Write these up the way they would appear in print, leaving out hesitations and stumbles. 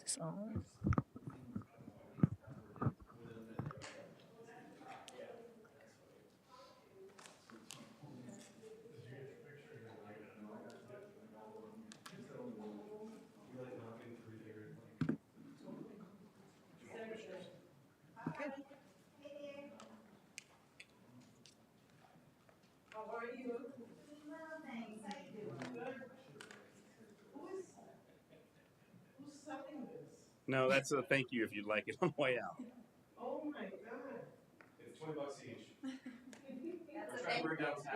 So, No, that's a thank you if you'd like it on the way out.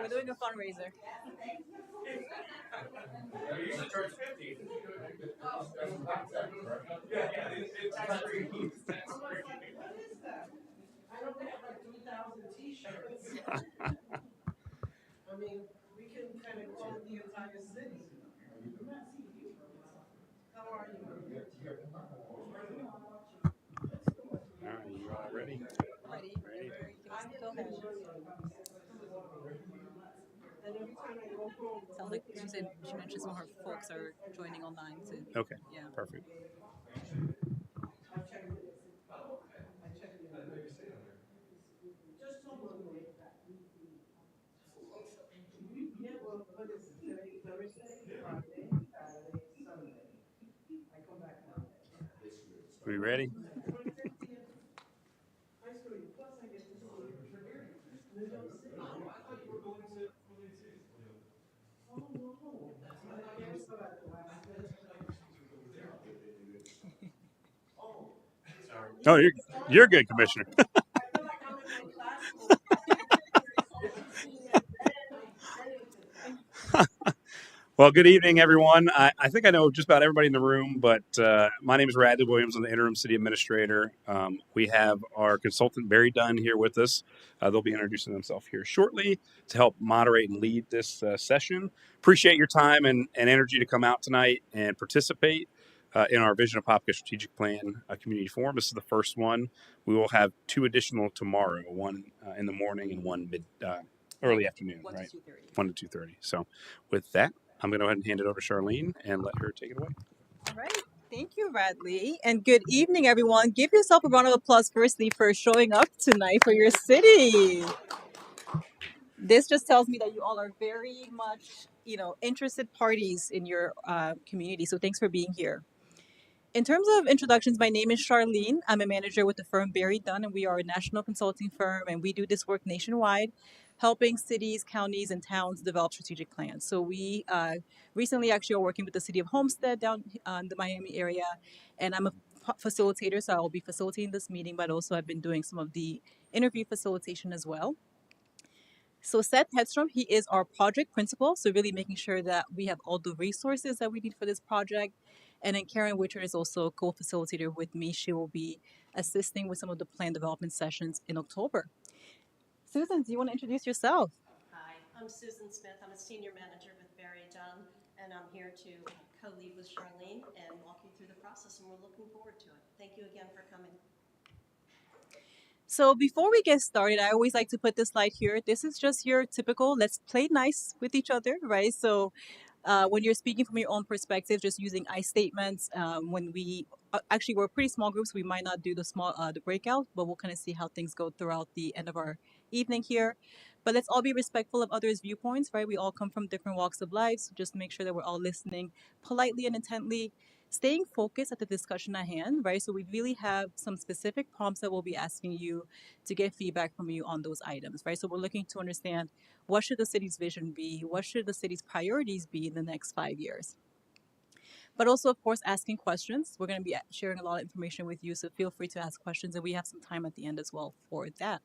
we're doing a fundraiser. I usually charge 50. Yeah, it's tax free. What is that? I don't have like 3,000 t-shirts. I mean, we can kind of clothe the entire city. How are you? All right, you all ready? Ready? Whenever you can go ahead. And every time I go home, Sounds like she mentioned some of her folks are joining online too. Okay, Yeah. perfect. I check it. I check it. Just till Monday. Yeah, well, what is it? Today, Thursday, Friday, Saturday, Sunday. I come back Monday. We ready? I saw you. Plus, I get to see New York City. Oh, no. I cancel at the last minute. Oh, you're good, Commissioner. I feel like I'm in my classroom. Well, good evening, everyone. I think I know just about everybody in the room, but my name is Radley Williams. I'm the interim city administrator. We have our consultant, Barry Dunn, here with us. They'll be introducing themselves here shortly to help moderate and lead this session. Appreciate your time and energy to come out tonight and participate in our Vision of Apopka Strategic Plan Community Forum. This is the first one. We will have two additional tomorrow, one in the morning and one early afternoon, 1 right? to 2:30. 1 to 2:30. So with that, I'm going to go ahead and hand it over to Charlene and let her take it away. All right. Thank you, Radley. And good evening, everyone. Give yourself a round of applause, firstly, for showing up tonight for your city. This just tells me that you all are very much, interested parties in your community. So thanks for being here. In terms of introductions, my name is Charlene. I'm a manager with the firm Barry Dunn, and we are a national consulting firm, and we do this work nationwide, helping cities, counties, and towns develop strategic plans. So we recently actually are working with the city of Homestead down in the Miami area, and I'm a facilitator, so I will be facilitating this meeting, but also I've been doing some of the interview facilitation as well. So Seth Hedstrom, he is our project principal. So really making sure that we have all the resources that we need for this project. And then Karen Witcher is also a co-facilitator with me. She will be assisting with some of the plan development sessions in October. Susan, do you want to introduce yourself? Hi, I'm Susan Smith. I'm a senior manager with Barry Dunn, and I'm here to co-lead with Charlene and walk you through the process, and we're looking forward to it. Thank you again for coming. So before we get started, I always like to put this slide here. This is just your typical, let's play nice with each other, right? So when you're speaking from your own perspective, just using I statements. When we actually we're pretty small groups, we might not do the breakout, but we'll kind of see how things go throughout the end of our evening here. But let's all be respectful of others' viewpoints, right? We all come from different walks of life, so just make sure that we're all listening politely and intently, staying focused at the discussion at hand, right? So we really have some specific prompts that we'll be asking you to get feedback from you on those items, right? So we're looking to understand what should the city's vision be? What should the city's priorities be in the next 5 years? But also, of course, asking questions. We're going to be sharing a lot of information with you, so feel free to ask questions, and we have some time at the end as well for that.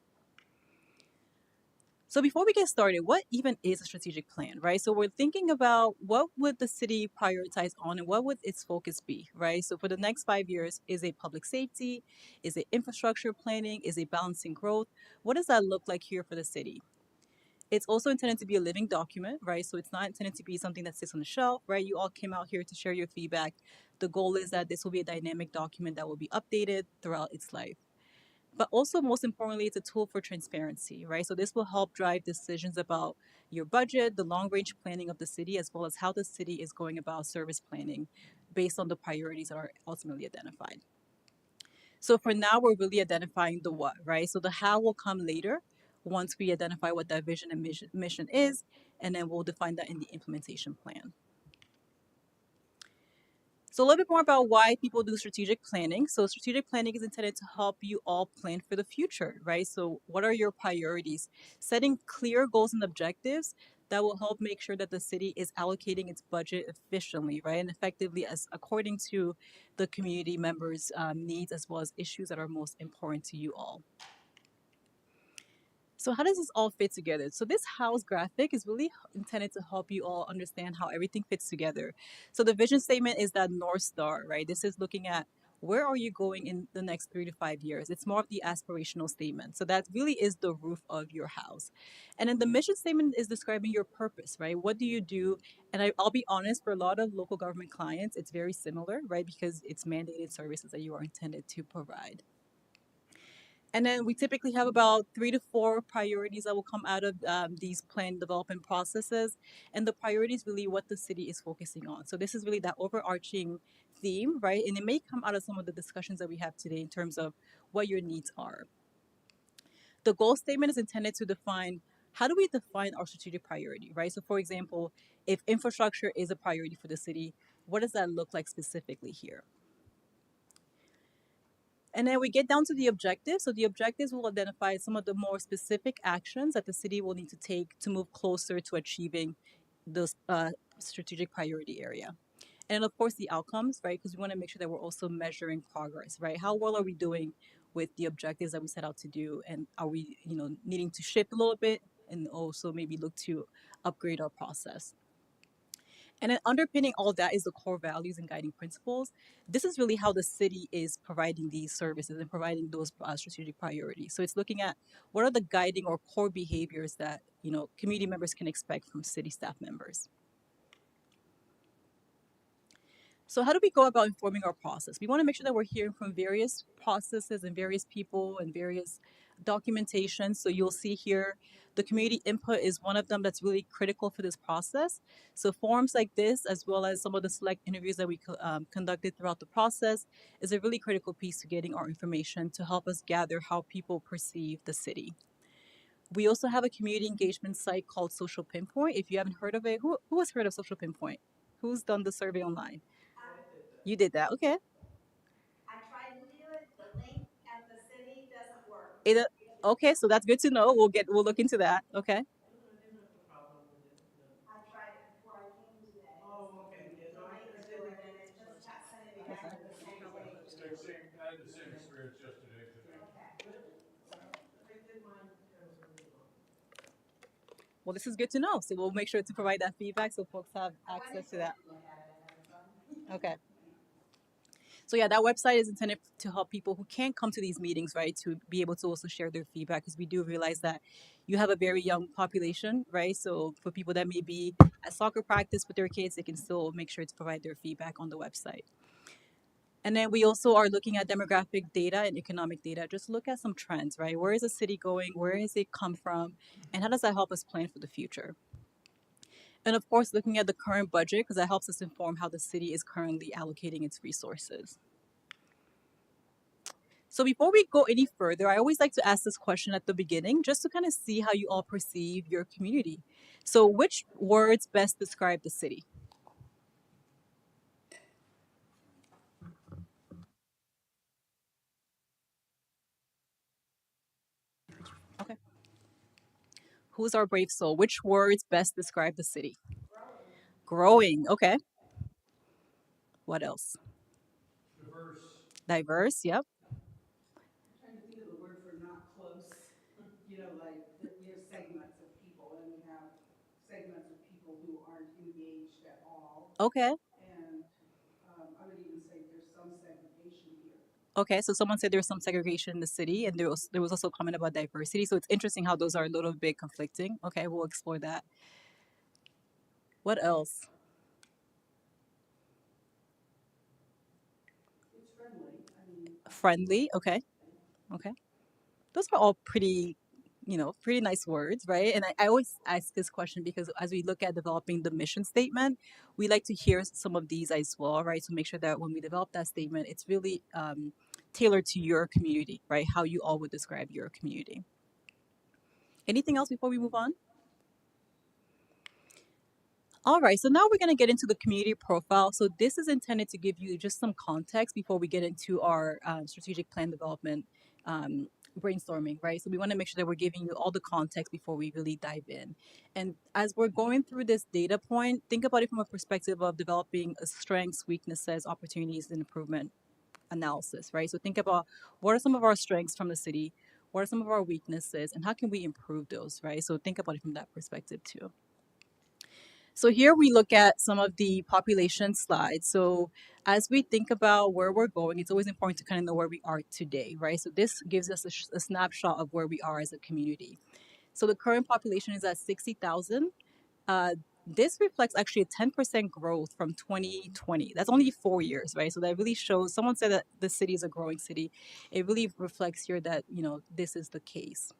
So before we get started, what even is a strategic plan, right? So we're thinking about what would the city prioritize on and what would its focus be, right? So for the next 5 years, is it public safety? Is it infrastructure planning? Is it balancing growth? What does that look like here for the city? It's also intended to be a living document, right? So it's not intended to be something that sits on the shelf, right? You all came out here to share your feedback. The goal is that this will be a dynamic document that will be updated throughout its life. But also, most importantly, it's a tool for transparency, right? So this will help drive decisions about your budget, the long range planning of the city, as well as how the city is going about service planning based on the priorities that are ultimately identified. So for now, we're really identifying the what, right? So the how will come later once we identify what that vision and mission is, and then we'll define that in the implementation plan. So a little bit more about why people do strategic planning. So strategic planning is intended to help you all plan for the future, right? So what are your priorities? Setting clear goals and objectives that will help make sure that the city is allocating its budget efficiently, right, and effectively as according to the community members' needs as well as issues that are most important to you all. So how does this all fit together? So this house graphic is really intended to help you all understand how everything fits together. So the vision statement is that North Star, right? This is looking at where are you going in the next 3 to 5 years? It's more of the aspirational statement. So that really is the roof of your house. And then the mission statement is describing your purpose, right? What do you do? And I'll be honest, for a lot of local government clients, it's very similar, right? Because it's mandated services that you are intended to provide. And then we typically have about 3 to 4 priorities that will come out of these plan development processes. And the priority is really what the city is focusing on. So this is really that overarching theme, right? And it may come out of some of the discussions that we have today in terms of what your needs are. The goal statement is intended to define how do we define our strategic priority, right? So, for example, if infrastructure is a priority for the city, what does that look like specifically here? And then we get down to the objectives. So the objectives will identify some of the more specific actions that the city will need to take to move closer to achieving this strategic priority area. And of course, the outcomes, right? Because we want to make sure that we're also measuring progress, right? How well are we doing with the objectives that we set out to do? And are we, needing to shift a little bit and also maybe look to upgrade our process? And then underpinning all that is the core values and guiding principles. This is really how the city is providing these services and providing those strategic priorities. So it's looking at what are the guiding or core behaviors that community members can expect from city staff members. So how do we go about informing our process? We want to make sure that we're hearing from various processes and various people and various documentation. So you'll see here the community input is one of them that's really critical for this process. So forums like this, as well as some of the select interviews that we conducted throughout the process, is a really critical piece to getting our information to help us gather how people perceive the city. We also have a community engagement site called Social Pinpoint. If you haven't heard of it, who has heard of Social Pinpoint? Who's done the survey online? You did that, okay. I tried to do it. The link at the city doesn't work. Okay, so that's good to know. We'll look into that. Okay. I tried it before I came today. Oh, okay, yeah, The no, link I to did. it, and it just kept sending me back to the same link. I had the same experience yesterday. Okay. I did mine kind of early on. Well, this is good to know. So we'll make sure to provide that feedback so folks have access to that. Look at it ahead of time. Okay. So yeah, that website is intended to help people who can't come to these meetings, right, to be able to also share their feedback because we do realize that you have a very young population, right? So for people that may be at soccer practice with their kids, they can still make sure to provide their feedback on the website. And then we also are looking at demographic data and economic data. Just look at some trends, right? Where is the city going? Where has it come from? And how does that help us plan for the future? And of course, looking at the current budget, because that helps us inform how the city is currently allocating its resources. So before we go any further, I always like to ask this question at the beginning, just to kind of see how you all perceive your community. So which words best describe the city? Okay. Who's our brave soul? Which words best describe the city? Growing. Okay. What else? Diverse. Diverse. Yep. I'm trying to think of the word for not close. Like we have segments of people, and we have segments of people who aren't engaged at all. Okay. And I would even say there's some segregation here. Okay. So someone said there's some segregation in the city, and there was also a comment about diversity. So it's interesting how those are a little bit conflicting. Okay, we'll explore that. What else? It's friendly. I mean, Friendly. Okay. Okay. Those are all pretty, pretty nice words, right? And I always ask this question because as we look at developing the mission statement, we like to hear some of these as well, right? To make sure that when we develop that statement, it's really tailored to your community, right? How you all would describe your community. Anything else before we move on? All right, so now we're going to get into the community profile. So this is intended to give you just some context before we get into our strategic plan development brainstorming, right? So we want to make sure that we're giving you all the context before we really dive in. And as we're going through this data point, think about it from a perspective of developing a strengths, weaknesses, opportunities, and improvement analysis, right? So think about what are some of our strengths from the city, what are some of our weaknesses, and how can we improve those, right? So think about it from that perspective too. So here we look at some of the population slides. So as we think about where we're going, it's always important to kind of know where we are today, right? So this gives us a snapshot of where we are as a community. So the current population is at 60,000. This reflects actually a 10% growth from 2020. That's only 4 years, right? So that really shows, someone said that the city is a growing city. It really reflects here that, this is the case.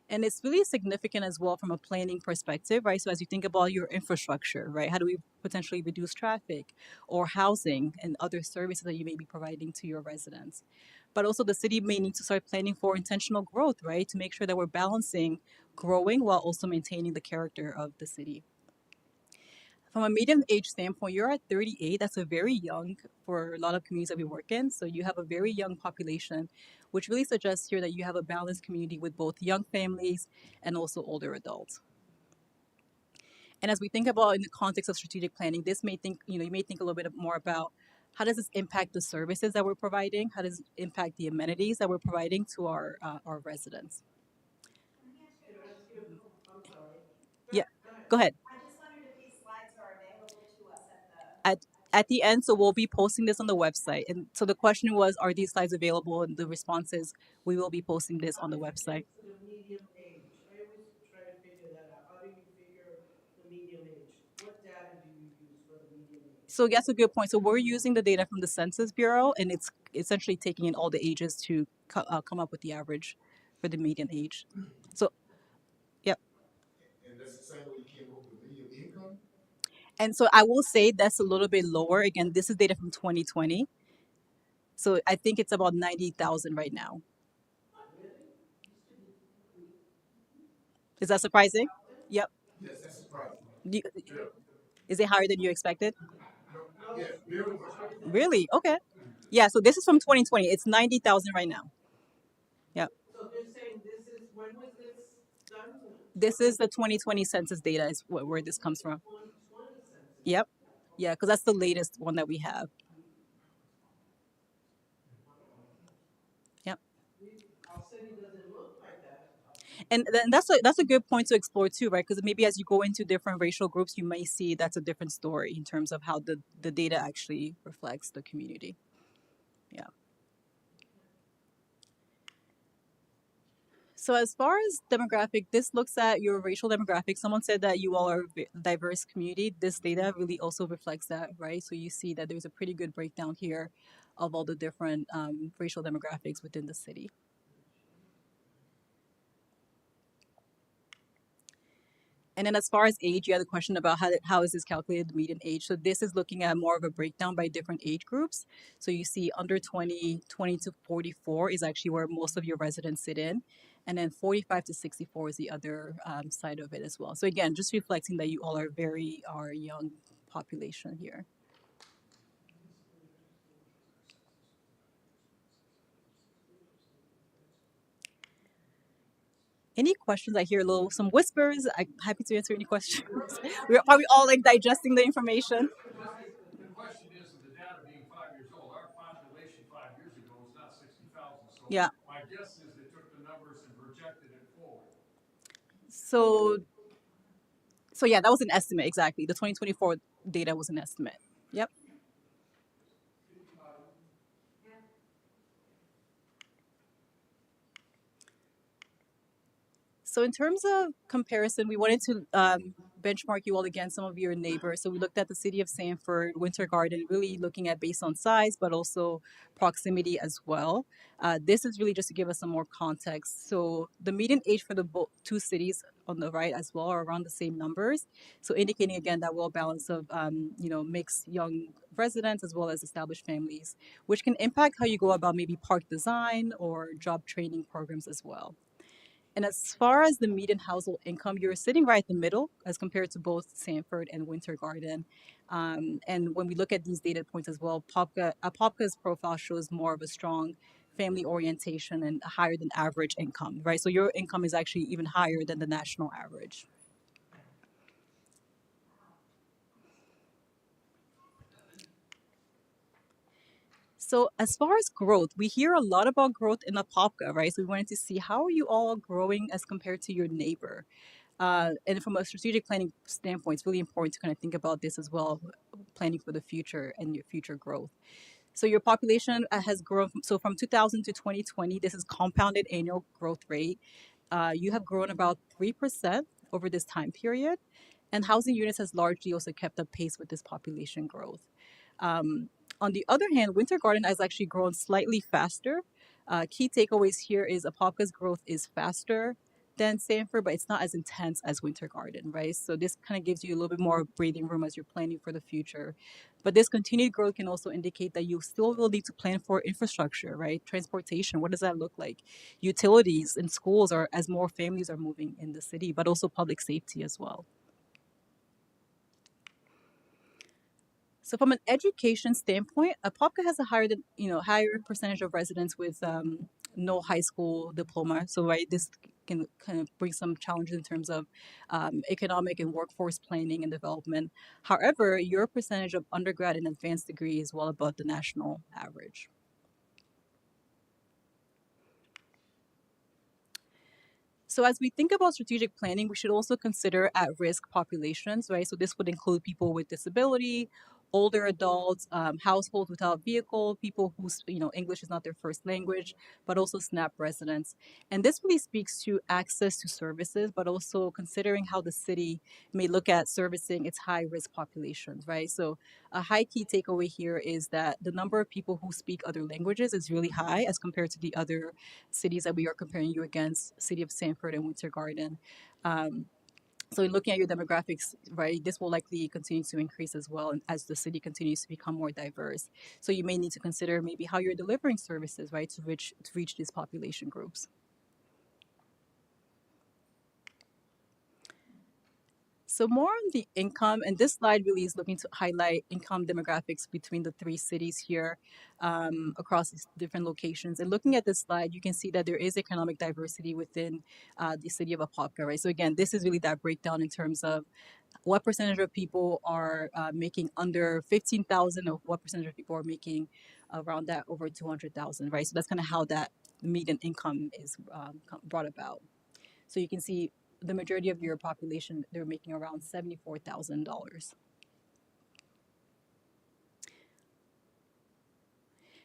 And it's really significant as well from a planning perspective, right? So as you think about your infrastructure, right? How do we potentially reduce traffic or housing and other services that you may be providing to your residents? But also the city may need to start planning for intentional growth, right? To make sure that we're balancing growing while also maintaining the character of the city. From a median age standpoint, you're at 38. That's a very young for a lot of communities that we work in. So you have a very young population, which really suggests here that you have a balanced community with both young families and also older adults. And as we think about in the context of strategic planning, this may think, you may think a little bit more about how does this impact the services that we're providing? How does it impact the amenities that we're providing to our residents? Can I ask you, I'm sorry. Yeah, Go ahead. go ahead. I just wondered if these slides are available to us at the. At the end, so we'll be posting this on the website. And so the question was, are these slides available? And the response is, we will be posting this on the website. The medium age. I always try to figure that out. How do you figure the medium age? What data do you use for the medium age? So that's a good point. So we're using the data from the Census Bureau, and it's essentially taking in all the ages to come up with the average for the median age. So, yep. And that's the same way you came up with median income? And so I will say that's a little bit lower. Again, this is data from 2020. So I think it's about 90,000 right now. Is that surprising? Yep. Yes, that's surprising. Do you- Yeah. Is it higher than you expected? No, yeah, very much higher. Really? Okay. Yeah, so this is from 2020. It's 90,000 right now. Yep. So they're saying this is, when was this done? This is the 2020 census data is where this comes from. 2020 census. Yep. Yeah, because that's the latest one that we have. Yep. Our city doesn't look like that. And then that's a good point to explore too, right? Because maybe as you go into different racial groups, you may see that's a different story in terms of how the data actually reflects the community. Yeah. So as far as demographic, this looks at your racial demographic. Someone said that you all are a diverse community. This data really also reflects that, right? So you see that there's a pretty good breakdown here of all the different racial demographics within the city. And then as far as age, you had a question about how is this calculated, the median age. So this is looking at more of a breakdown by different age groups. So you see under 20 to 44 is actually where most of your residents sit in. And then 45 to 64 is the other side of it as well. So again, just reflecting that you all are are young population here. Any questions? I hear some whispers. I'm happy to answer any questions. We're probably all like digesting the information. The question is, with the data being 5 years old, our population 5 years ago was not 60,000. So Yeah. my guess is they took the numbers and projected it forward. So yeah, that was an estimate, exactly. The 2024 data was an estimate. Yep. So in terms of comparison, we wanted to benchmark you all against some of your neighbors. So we looked at the city of Sanford, Winter Garden, really looking at based on size, but also proximity as well. This is really just to give us some more context. So the median age for the two cities on the right as well are around the same numbers. So indicating again that well balance of mixed young residents as well as established families, which can impact how you go about maybe park design or job training programs as well. And as far as the median household income, you're sitting right in the middle as compared to both Sanford and Winter Garden. And when we look at these data points as well, Apopka's profile shows more of a strong family orientation and a higher than average income, right? So your income is actually even higher than the national average. So as far as growth, we hear a lot about growth in Apopka, right? So we wanted to see how are you all growing as compared to your neighbor. And from a strategic planning standpoint, it's really important to kind of think about this as well, planning for the future and your future growth. So your population has grown. So from 2000 to 2020, this is compounded annual growth rate. You have grown about 3% over this time period. And housing units has largely also kept up pace with this population growth. Um, on the other hand, Winter Garden has actually grown slightly faster. Key takeaways here is Apopka's growth is faster than Sanford, but it's not as intense as Winter Garden, right? So this kind of gives you a little bit more breathing room as you're planning for the future. But this continued growth can also indicate that you still will need to plan for infrastructure, right? Transportation, what does that look like? Utilities in schools are as more families are moving in the city, but also public safety as well. So from an education standpoint, Apopka has a higher percentage of residents with no high school diploma. So right, this can kind of bring some challenges in terms of economic and workforce planning and development. However, your percentage of undergrad and advanced degree is well above the national average. So as we think about strategic planning, we should also consider at-risk populations, right? So this would include people with disability, older adults, households without vehicle, people whose English is not their first language, but also SNAP residents. And this really speaks to access to services, but also considering how the city may look at servicing its high-risk populations, right? So a high key takeaway here is that the number of people who speak other languages is really high as compared to the other cities that we are comparing you against, city of Sanford and Winter Garden. Um, so in looking at your demographics, right, this will likely continue to increase as well as the city continues to become more diverse. So you may need to consider maybe how you're delivering services, right, to reach these population groups. So more on the income, and this slide really is looking to highlight income demographics between the three cities here across these different locations. And looking at this slide, you can see that there is economic diversity within the city of Apopka, right? So again, this is really that breakdown in terms of what percentage of people are making under 15,000, or what percentage of people are making around that over 200,000, right? So that's kind of how that median income is brought about. So you can see the majority of your population, they're making around $74,000.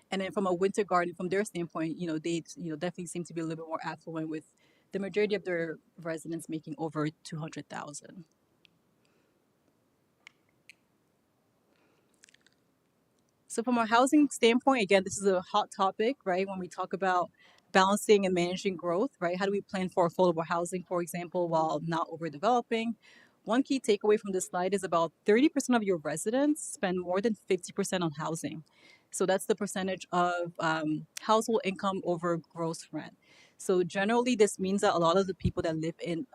And then from a Winter Garden, from their standpoint, they definitely seem to be a little bit more affluent with the majority of their residents making over 200,000. So from a housing standpoint, again, this is a hot topic, right? When we talk about balancing and managing growth, right? How do we plan for affordable housing, for example, while not overdeveloping? One key takeaway from this slide is about 30% of your residents spend more than 50% on housing. So that's the percentage of household income over gross rent. So generally, this means that a lot of the people that live in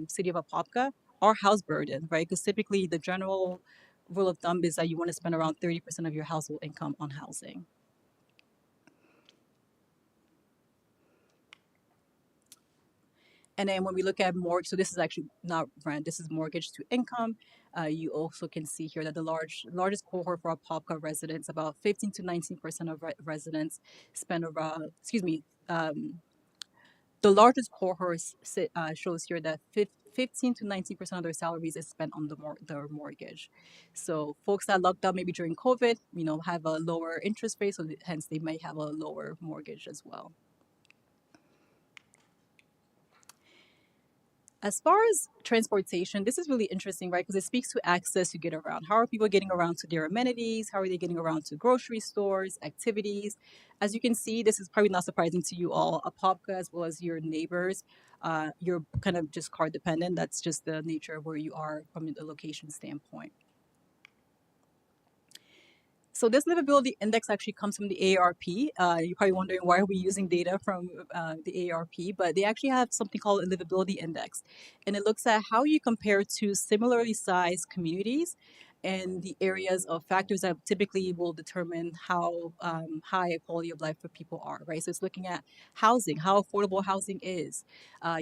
city of Apopka are house burdened, right? Because typically the general rule of thumb is that you want to spend around 30% of your household income on housing. And then when we look at mortgage, so this is actually not rent, this is mortgage to income. You also can see here that the largest cohort for Apopka residents, about 15 to 19% of residents spend around, the largest cohort shows here that 15 to 19% of their salaries is spent on their mortgage. So folks that locked up maybe during COVID, have a lower interest rate, so hence they might have a lower mortgage as well. As far as transportation, this is really interesting, right? Because it speaks to access to get around. How are people getting around to their amenities? How are they getting around to grocery stores, activities? As you can see, this is probably not surprising to you all. Apopka, as well as your neighbors, you're kind of just car dependent. That's just the nature of where you are from the location standpoint. So this livability index actually comes from the AARP. You're probably wondering why are we using data from the AARP, but they actually have something called a livability index, and it looks at how you compare to similarly sized communities and the areas of factors that typically will determine how high a quality of life for people are, right? So it's looking at housing, how affordable housing is,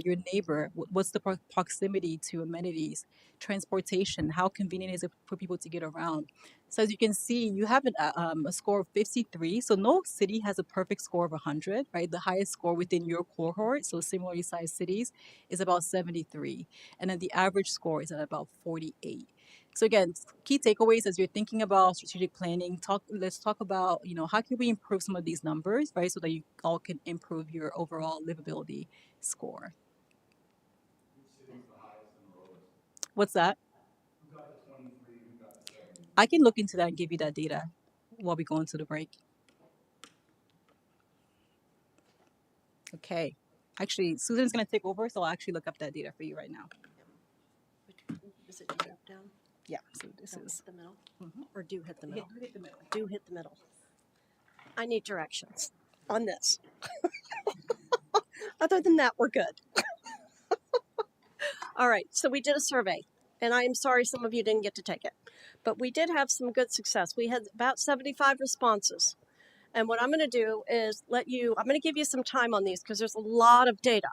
your neighbor, what's the proximity to amenities, transportation, how convenient is it for people to get around. So as you can see, you have a score of 53. So no city has a perfect score of 100, right? The highest score within your cohort, so similarly sized cities, is about 73. And then the average score is at about 48. So again, key takeaways as you're thinking about strategic planning, let's talk about, how can we improve some of these numbers, right? So that you all can improve your overall livability score. What's that? I can look into that and give you that data while we go into the break. Okay. Actually, Susan's going to take over, so I'll actually look up that data for you right now. Is it drop down? Yeah, so this Don't is. hit the middle? Mhm. Or do hit the Yeah, middle? do hit the middle. Do hit the middle. I need directions on this. Other than that, we're good. All right, so we did a survey, and I am sorry some of you didn't get to take it, but we did have some good success. We had about 75 responses. And what I'm going to do is I'm going to give you some time on these because there's a lot of data.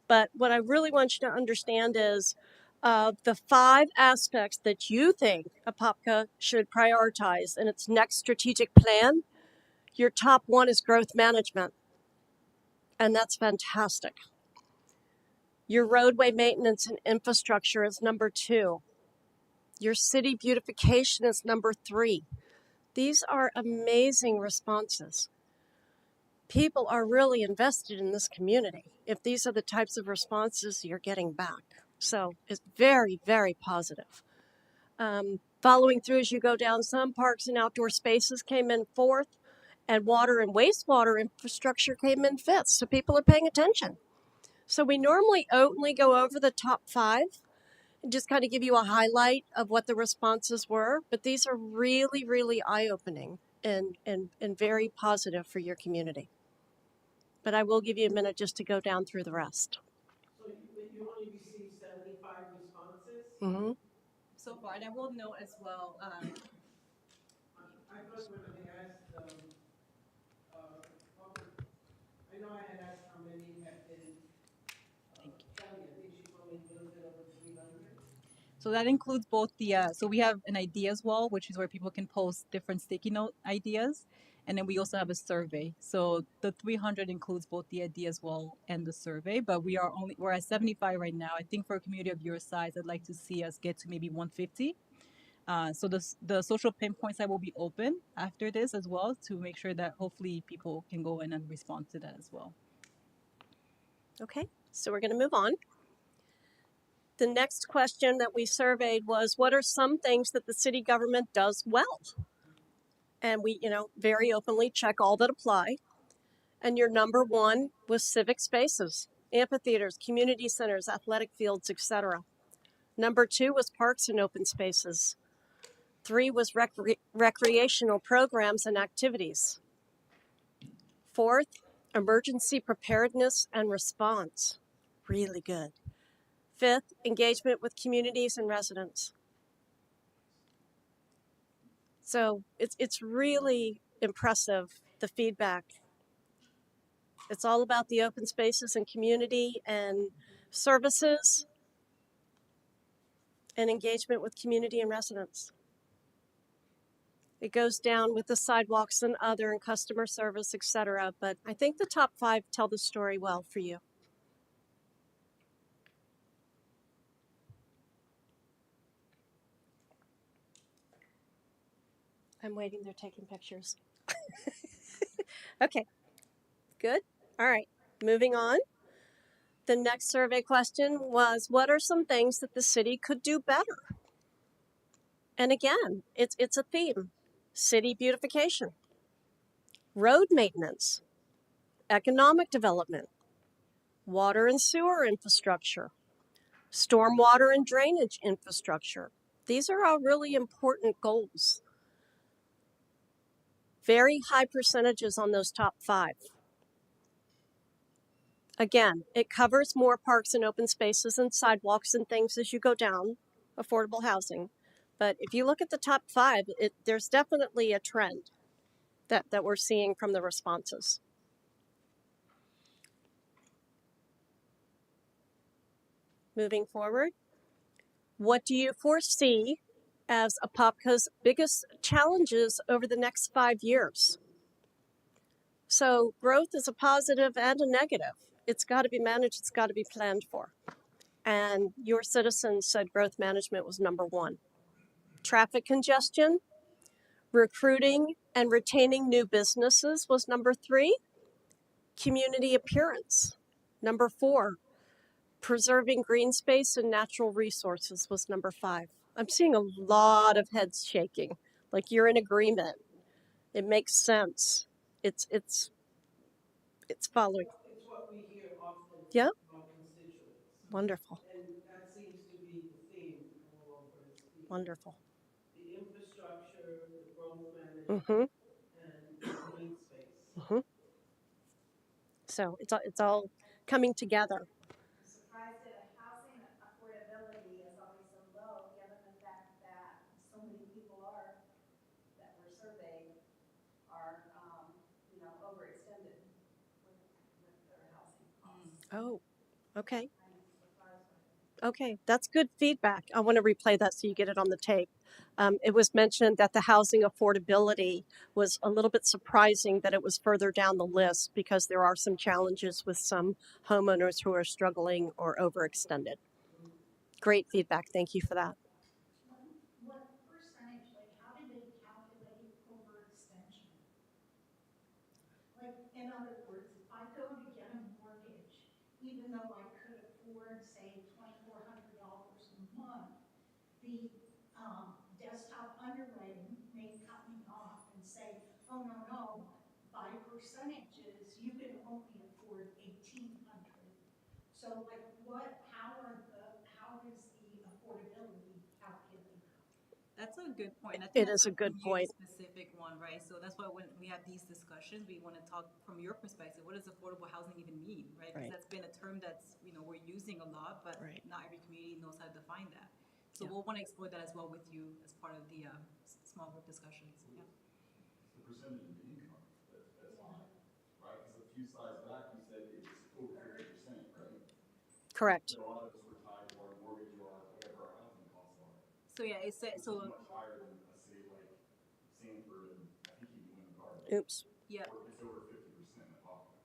But what I really want you to understand is the 5 aspects that you think Apopka should prioritize in its next strategic plan. Your top one is growth management, and that's fantastic. Your roadway maintenance and infrastructure is number 2. Your city beautification is number 3. These are amazing responses. People are really invested in this community if these are the types of responses you're getting back. So it's very, very positive. Following through as you go down, some parks and outdoor spaces came in 4th, and water and wastewater infrastructure came in 5th. So people are paying attention. So we normally only go over the top 5 and just kind of give you a highlight of what the responses were. But these are really, really eye-opening and very positive for your community. But I will give you a minute just to go down through the rest. So you only received 75 responses? Mm-hmm. So far, and I will note as well. I thought when I asked, I know I had asked how many had been, Kelly, I think she told me a little bit over 300. So that includes both so we have an ideas wall, which is where people can post different sticky note ideas. And then we also have a survey. So the 300 includes both the ideas wall and the survey, but we're at 75 right now. I think for a community of your size, I'd like to see us get to maybe 150. So the social pinpoint site will be open after this as well to make sure that hopefully people can go in and respond to that as well. Okay, so we're going to move on. The next question that we surveyed was, what are some things that the city government does well? And we, very openly check all that apply. And your number 1 was civic spaces, amphitheaters, community centers, athletic fields, etc. Number 2 was parks and open spaces. 3 was recreational programs and activities. 4th, emergency preparedness and response. Really good. 5th, engagement with communities and residents. So it's really impressive, the feedback. It's all about the open spaces and community and services and engagement with community and residents. It goes down with the sidewalks and customer service, etc. But I think the top 5 tell the story well for you. I'm waiting. They're taking pictures. Okay, good. All right, moving on. The next survey question was, what are some things that the city could do better? And again, it's a theme. City beautification, road maintenance, economic development, water and sewer infrastructure, stormwater and drainage infrastructure. These are all really important goals. Very high percentages on those top 5. Again, it covers more parks and open spaces and sidewalks and things as you go down affordable housing. But if you look at the top 5, there's definitely a trend that we're seeing from the responses. Moving forward, what do you foresee as Apopka's biggest challenges over the next 5 years? So growth is a positive and a negative. It's got to be managed, it's got to be planned for. And your citizens said growth management was number 1. Traffic congestion, recruiting and retaining new businesses was number 3. Community appearance, number 4. Preserving green space and natural resources was number 5. I'm seeing a lot of heads shaking, like you're in agreement. It makes sense. It's following. It's what we hear often Yeah, from our constituents. wonderful, And that seems to be the theme all over the wonderful. the infrastructure, the growth management, Mm-hmm. and the green space. Mm-hmm. So it's all coming together. I'm surprised that housing affordability is always so low, given the fact that so many people that were surveyed are, overextended with their housing costs. Oh, okay. I'm surprised by it. Okay, that's good feedback. I want to replay that so you get it on the tape. It was mentioned that the housing affordability was a little bit surprising that it was further down the list because there are some challenges with some homeowners who are struggling or overextended. Great feedback. Thank you for that. What percentage, like, how did they calculate overextension? Like, in other words, if I go to get a mortgage, even though I could afford, say, $2,400 a month, the desktop underwriting may cut me off and say, oh, no, by percentages, you can only afford 1,800. So like how is the affordability calculated? That's a good point. I It think is that's a good point. specific one, right? So that's why when we have these discussions, we want to talk from your perspective. What does affordable housing even mean, right? Because Right. that's been a term that's we're using a lot, but Right. not every community knows how to define that. So Yeah. we'll want to explore that as well with you as part of the small group discussions. Yeah. It's the percentage of income that's right? Because a few slides back, you said it was over 50%, right? Correct. So a lot of us were tied to our mortgage or whatever our housing costs are. So yeah, it's Which so is much higher than a city like Sanford, and I think even Winter Garden. Oops. yeah, It's over 50% of Apopka.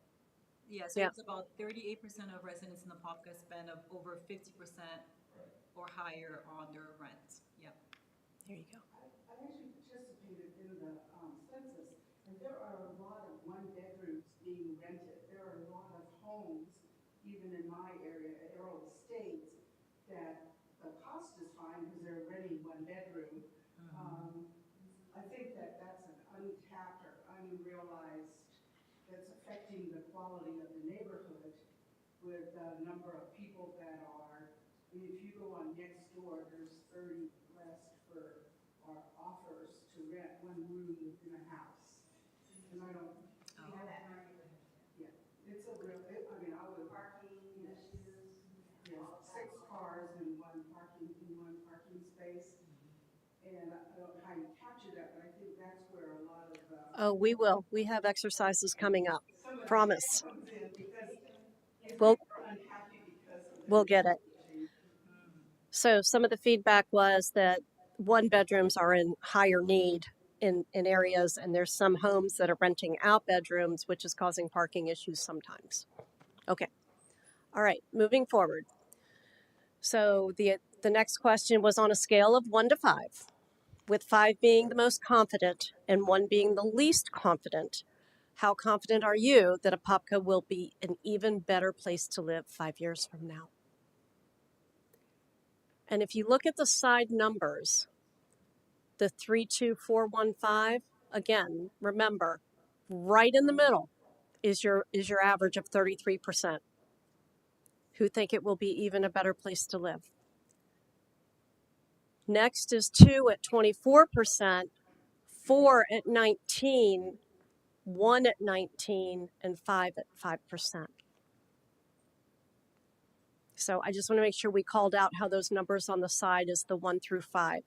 yeah. So Yeah. it's about 38% of residents in Apopka spend of over 50% Right. or higher on their rent. Yeah. There you go. I actually participated in the census, and there are a lot of one-bedrooms being rented. There are a lot of homes, even in my area, at Earl Estates, that the cost is fine because they're renting one bedroom. I think that that's an untapped or unrealized, that's affecting the quality of the neighborhood with the number of people that are, I mean, if you go on next door, there's 30 requests for our offers to rent one room in a house. And I don't, Yeah, that argument. yeah, it's a real, I mean, I would, Parking issues. yes, 6 cars in one parking space. And I don't know how you capture that, but I think that's where a lot of Oh, we will. We have exercises coming up. some of the Promise. comes in because if We'll people are unhappy because of we'll get it. change. So some of the feedback was that one bedrooms are in higher need in areas, and there's some homes that are renting out bedrooms, which is causing parking issues sometimes. Okay. All right, moving forward. So the next question was on a scale of 1 to 5, with 5 being the most confident and 1 being the least confident. How confident are you that Apopka will be an even better place to live 5 years from now? And if you look at the side numbers, the 32415, again, remember, right in the middle is your average of 33% who think it will be even a better place to live. Next is 2 at 24%, 4 at 19, 1 at 19, and 5 at 5%. So I just want to make sure we called out how those numbers on the side is the 1 through 5.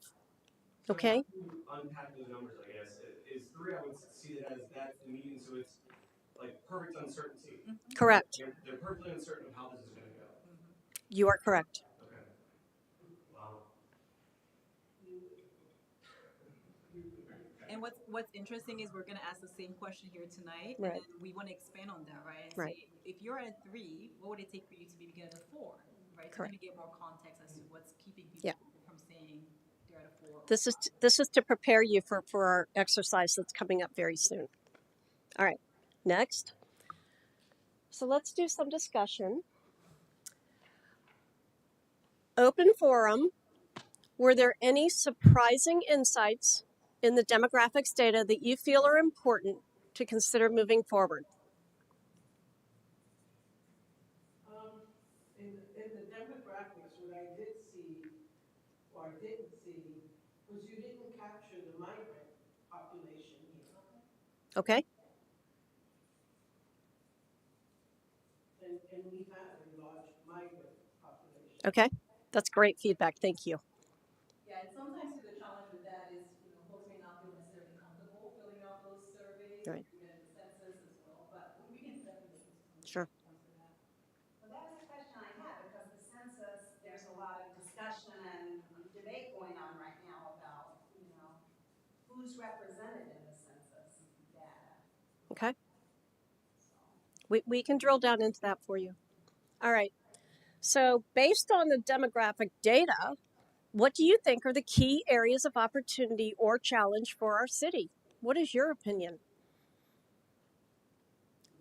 Okay? To unpack those numbers, I guess, is 3, I would see that as that's the median, so it's like perfect uncertainty. Correct. They're perfectly uncertain of how this is going to go. You are correct. Okay. Wow. And what's interesting is we're gonna ask the same question here tonight, Right. and then we want to expand on that, right? And Right. say, if you're at a 3, what would it take for you to maybe get at a 4, right? To kind of get more context as to what's keeping people from saying they're at a 4. Or This is to prepare you for our exercise that's coming up very soon. All right. Next. So let's do some discussion. Open forum. Were there any surprising insights in the demographics data that you feel are important to consider moving forward? In the demographics, what I did see, or I didn't see, was you didn't capture the migrant population here. Okay. And we have a large migrant population. Okay. That's great feedback. Thank you. yeah, and sometimes the challenge with that is, folks may not feel necessarily comfortable filling out those surveys, Right. even the census as well. But we can definitely look into some Sure. points for that. Well, that was a question I had because the census, there's a lot of discussion and debate going on right now about, who's represented in the census data. Okay. We can drill down into that for you. All right. So, based on the demographic data, what do you think are the key areas of opportunity or challenge for our city? What is your opinion?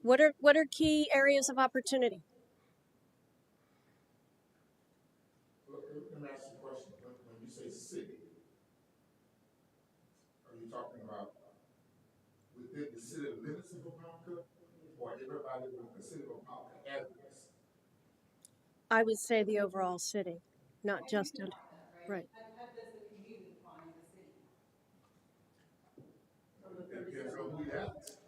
What are key areas of opportunity? Let me ask you a question. When you say city, are you talking about within the city limits of Apopka, or everybody within the city of Apopka address? I would say the overall city, not just in, right. How does the community define the city? It depends on who you ask.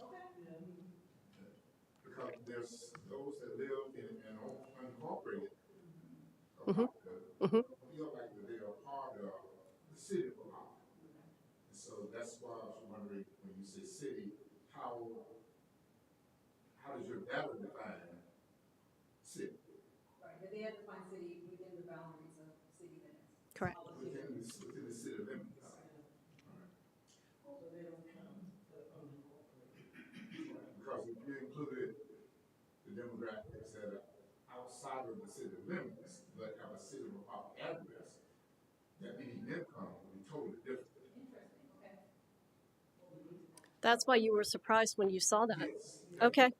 Okay. Because there's those that live in an unincorporated Mhm. Apopka Mhm. feel like that they are part of the city of Apopka. And so that's why I was wondering, when you say city, how does your data define city? Right, but they have to find city within the boundaries of city limits. Correct. Within the city limits. So they don't count the unincorporated. Because if you included the demographics that are outside of the city limits, but have a city of Apopka address, that median income would be totally different. Interesting. Okay. That's why you were surprised when you saw that. Yes. Okay.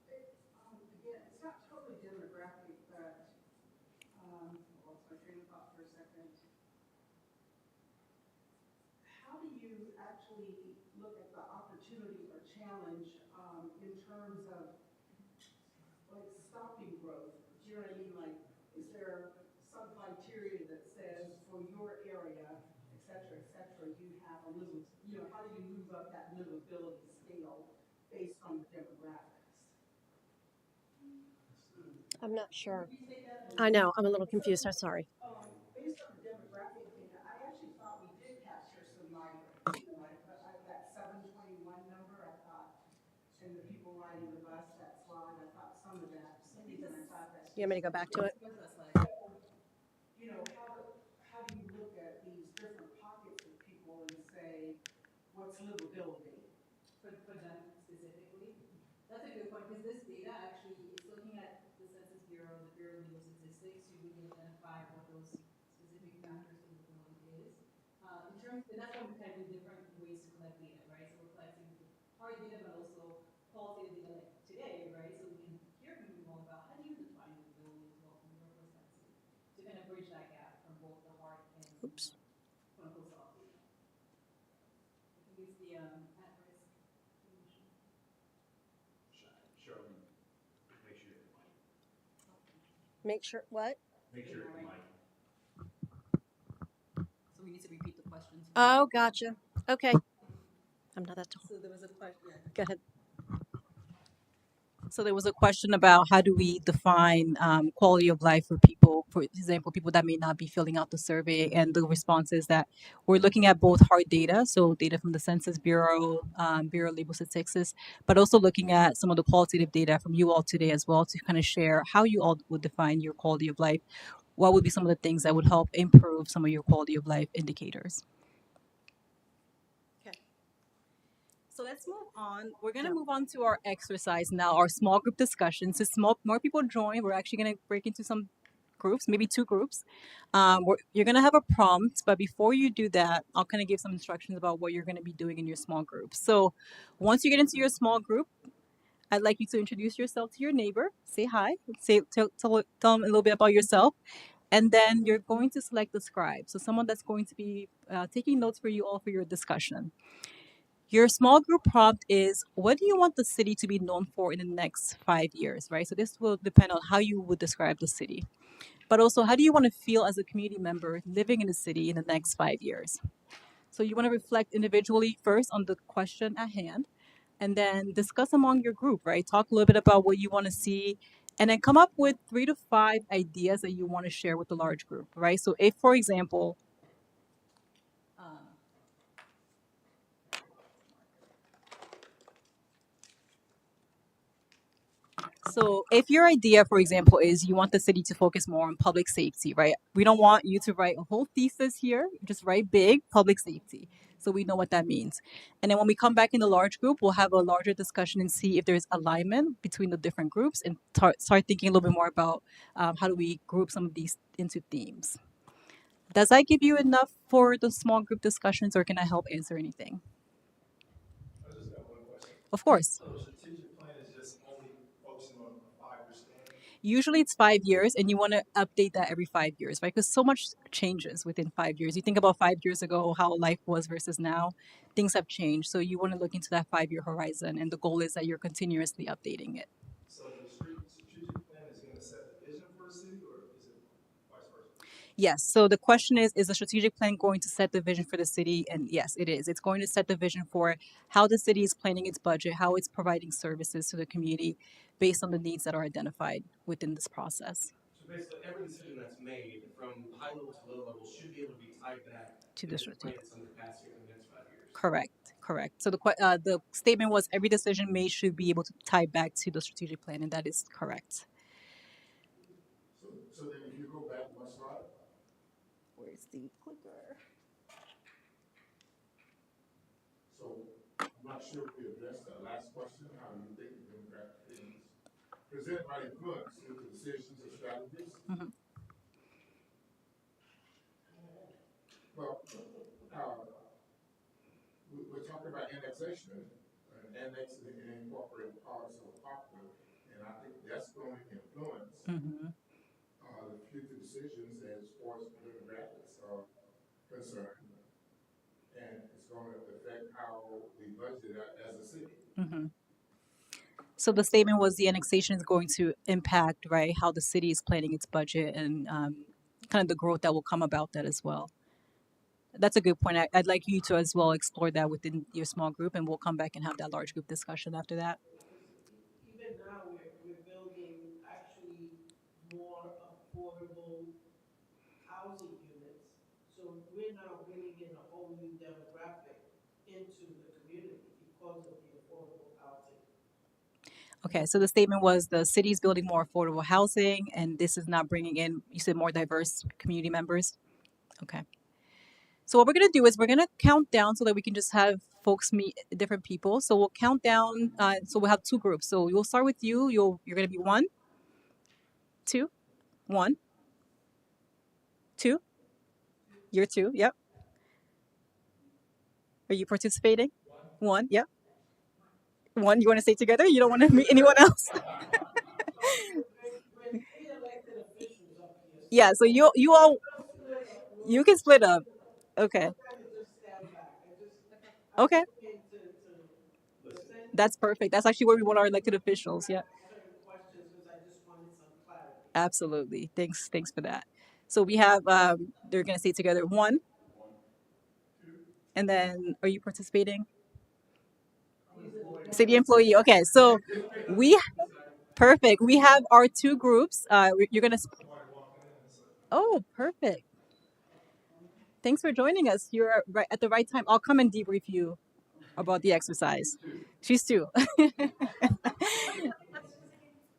Again, it's not totally demographic, but, I lost my train of thought for a second. How do you actually look at the opportunity or challenge, in terms of, like, stopping growth? Do you know what I mean? Like, is there some criteria that says for your area, et cetera, you have a little, how do you move up that livability scale based on the demographics? I'm not sure. I know. I'm a little confused. I'm sorry. Based on the demographic data, I actually thought we did capture some migrants. That 721 number, I thought, and the people riding the bus, that slide, I thought some of that, for some reason I thought that. You want me to go back to it? How do you look at these different pockets of people and say, what's livability? For them specifically? That's a good point, because this data actually is looking at the Census Bureau, the Bureau of Legal Statistics, to really identify what those specific factors of livability is. And that's why we kind of do different ways to collect data, right? So we're hard data, but also qualitative data like today, right? So we can hear from you all about how do you define livability as well from your perspective to kind of bridge that gap from both the hard and Oops. quote unquote soft data. I think it's the at risk. Charlene, make sure you're at Make sure what? Make sure you're at the mic. So we need to repeat the questions. Oh, gotcha. Okay. I'm not that tall. So there was a question. Go ahead. So there was a question about how do we define quality of life for people, for example, people that may not be filling out the survey, and the response is that we're looking at both hard data, so data from the Census Bureau, Bureau of Labor Statistics, but also looking at some of the qualitative data from you all today as well to kind of share how you all would define your quality of life. What would be some of the things that would help improve some of your quality of life indicators? So let's move on. We're gonna move on to our exercise now, our small group discussion. So more people join. We're actually gonna break into some groups, maybe two groups. You're gonna have a prompt, but before you do that, I'll kind of give some instructions about what you're gonna be doing in your small group. So once you get into your small group, I'd like you to introduce yourself to your neighbor. Say hi. Tell them a little bit about yourself. And then you're going to select the scribe. So someone that's going to be taking notes for you all for your discussion. Your small group prompt is what do you want the city to be known for in the next 5 years, right? So this will depend on how you would describe the city. But also, how do you want to feel as a community member living in the city in the next 5 years? So you want to reflect individually first on the question at hand and then discuss among your group, right? Talk a little bit about what you want to see and then come up with 3 to 5 ideas that you want to share with the large group, right? So if, for example, so if your idea, for example, is you want the city to focus more on public safety, right? We don't want you to write a whole thesis here. Just write big public safety. So we know what that means. And then when we come back in the large group, we'll have a larger discussion and see if there's alignment between the different groups and start thinking a little bit more about how do we group some of these into themes. Does that give you enough for the small group discussions or can I help answer anything? I just got one question. Of course. So the strategic plan is just only focusing on a 5-year span? Usually it's 5 years and you want to update that every 5 years, right? Because so much changes within 5 years. You think about 5 years ago, how life was versus now, things have changed. So you want to look into that 5 year horizon. And the goal is that you're continuously updating it. So the strategic plan is going to set the vision for a city, or is it vice versa? Yes. So the question is the strategic plan going to set the vision for the city? And yes, it is. It's going to set the vision for how the city is planning its budget, how it's providing services to the community based on the needs that are identified within this process. So basically, every decision that's made from high level to low level should be able to be tied back To to the the plan strategic. in some capacity over the next 5 years. Correct. So the statement was every decision made should be able to tie back to the strategic plan, and that is correct. So then if you go back one slide, Where's the clicker? so I'm not sure if we addressed that last question. How do you think the demographic trends present by influence into decisions or strategies? Mhm. Well, uh, we're talking about annexation, annexing and incorporating parts of Apopka, and I think that's going to influence Mhm. the future decisions as far as demographics are concerned, and it's going to affect how we budget as a city. Mhm. So the statement was the annexation is going to impact, right, how the city is planning its budget and kind of the growth that will come about that as well. That's a good point. I'd like you to as well explore that within your small group, and we'll come back and have that large group discussion after that. Even now, we're building actually more affordable housing units. So we're now bringing in a whole new demographic into the community because of the affordable housing. Okay, so the statement was the city is building more affordable housing, and this is not bringing in, you said, more diverse community members. Okay. So what we're gonna do is we're gonna count down so that we can just have folks meet different people. So we'll count down. So we'll have two groups. So we'll start with you. You're gonna be 1, 2, 1, 2. You're 2. Yep. Are you participating? 1. Yep. One, you want to stay together? You don't want to meet anyone else? With three elected officials up here, so Yeah. So you all we'll split up. you can split up. Okay. We'll kind of just stand back. I Okay. just came to listen That's perfect. That's actually where we want our elected officials. Yeah. certain questions because I just wanted some clarity. Absolutely. Thanks for that. So we have they're gonna stay together. One, and then are you participating? City employee. Okay. So we perfect. We have our two groups. You're gonna. Oh, perfect. Thanks for joining us. You're right at the right time. I'll come and debrief you about the exercise. She's two.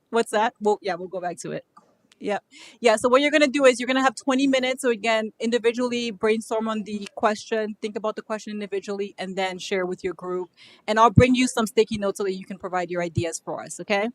What's that? Well, yeah, we'll go back to it. Yeah. Yeah. So what you're going to do is you're going to have 20 minutes. So again, individually brainstorm on the question, think about the question individually, and then share with your group. And I'll bring you some sticky notes so that you can provide your ideas for us. Okay.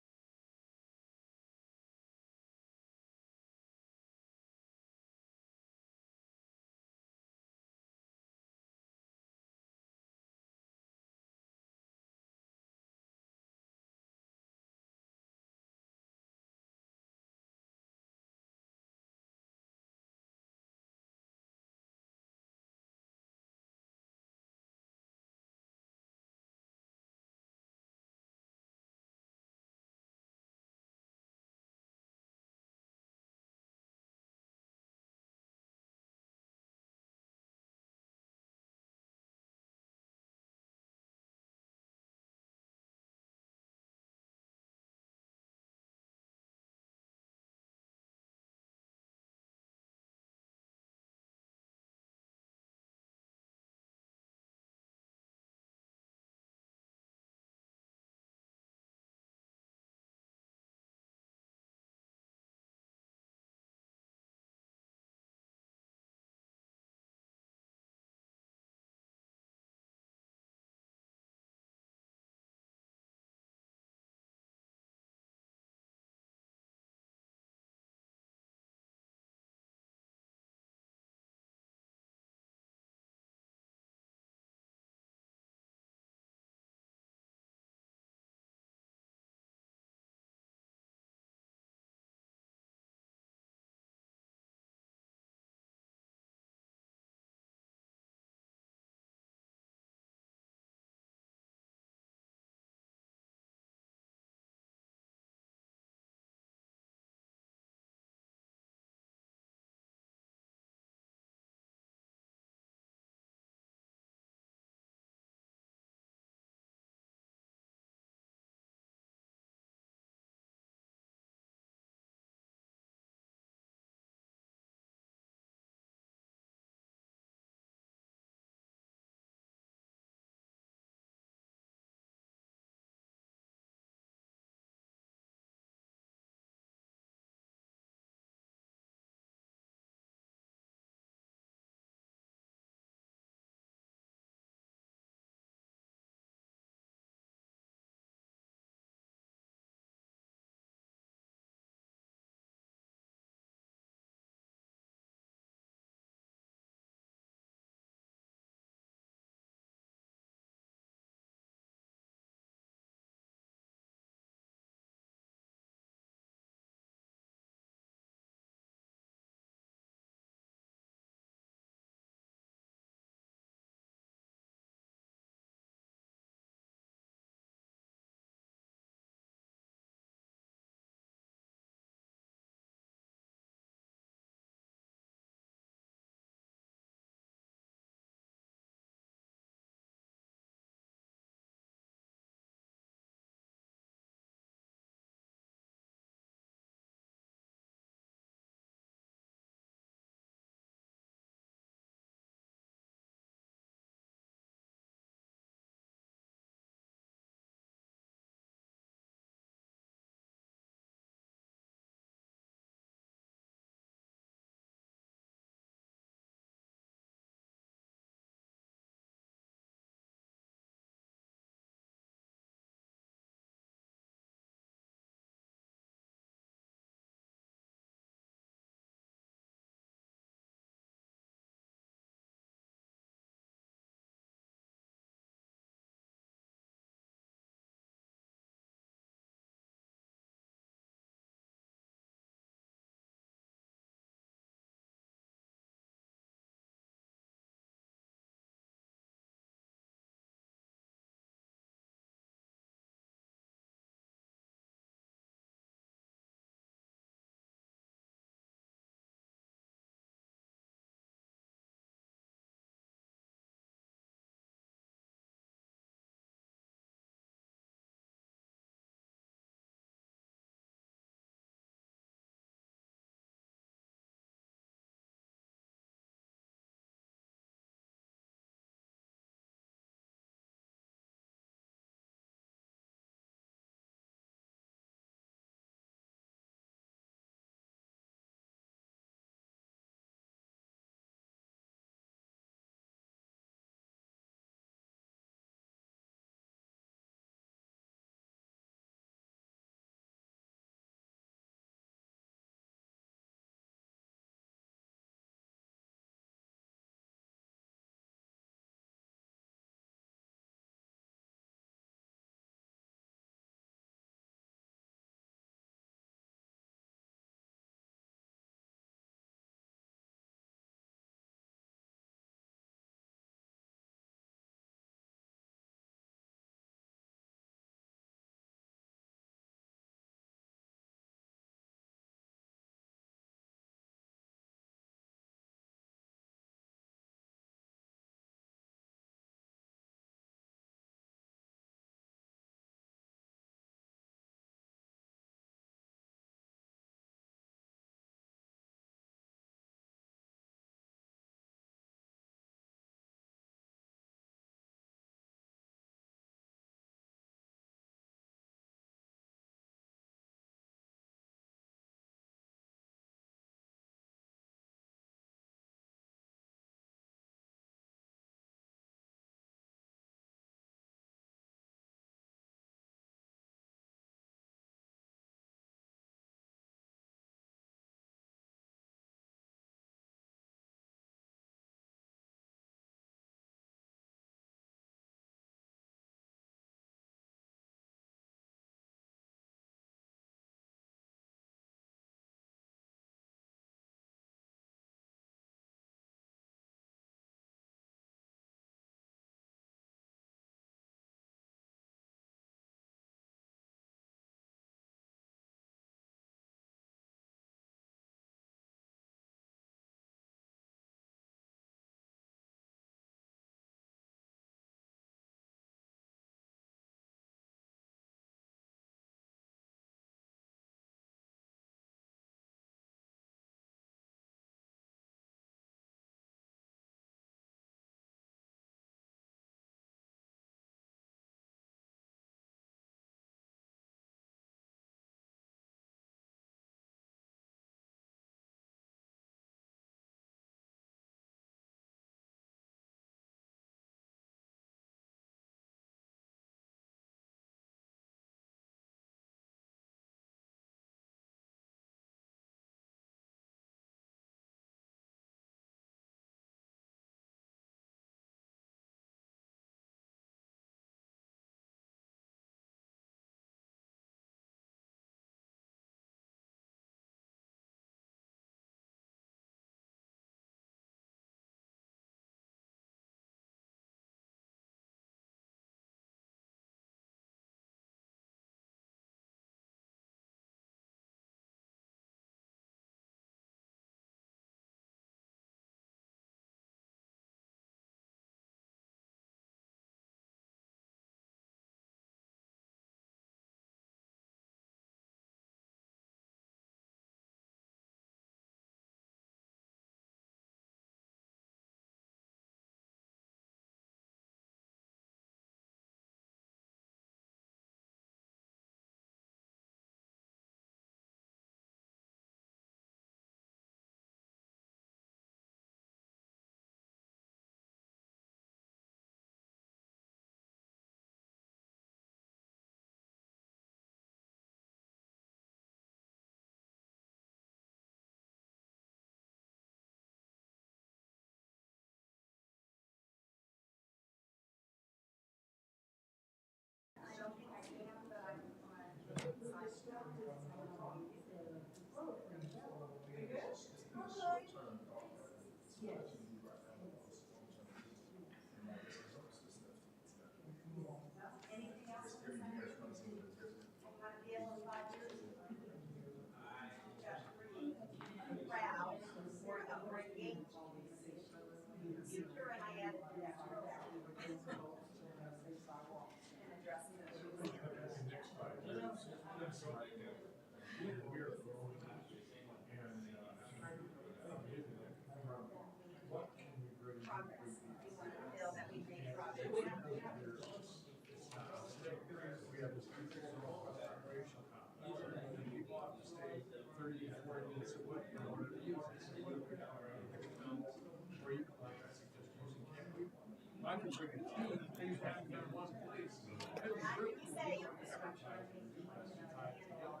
advertising and do this to tie it together.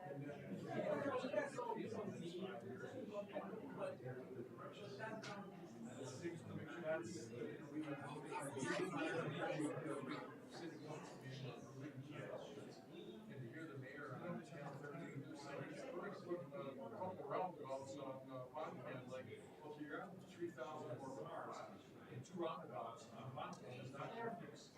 And then, in the next 5 years, it should kind of the direction of the city. And it seems to me that's, we have 85 city council meeting where we're making suggestions. And to hear the mayor on Channel 13 do say he's putting a couple roundabouts on Boncan, like, well, if you're on 3,000 more cars and 2 roundabouts on Boncan is not going to fix.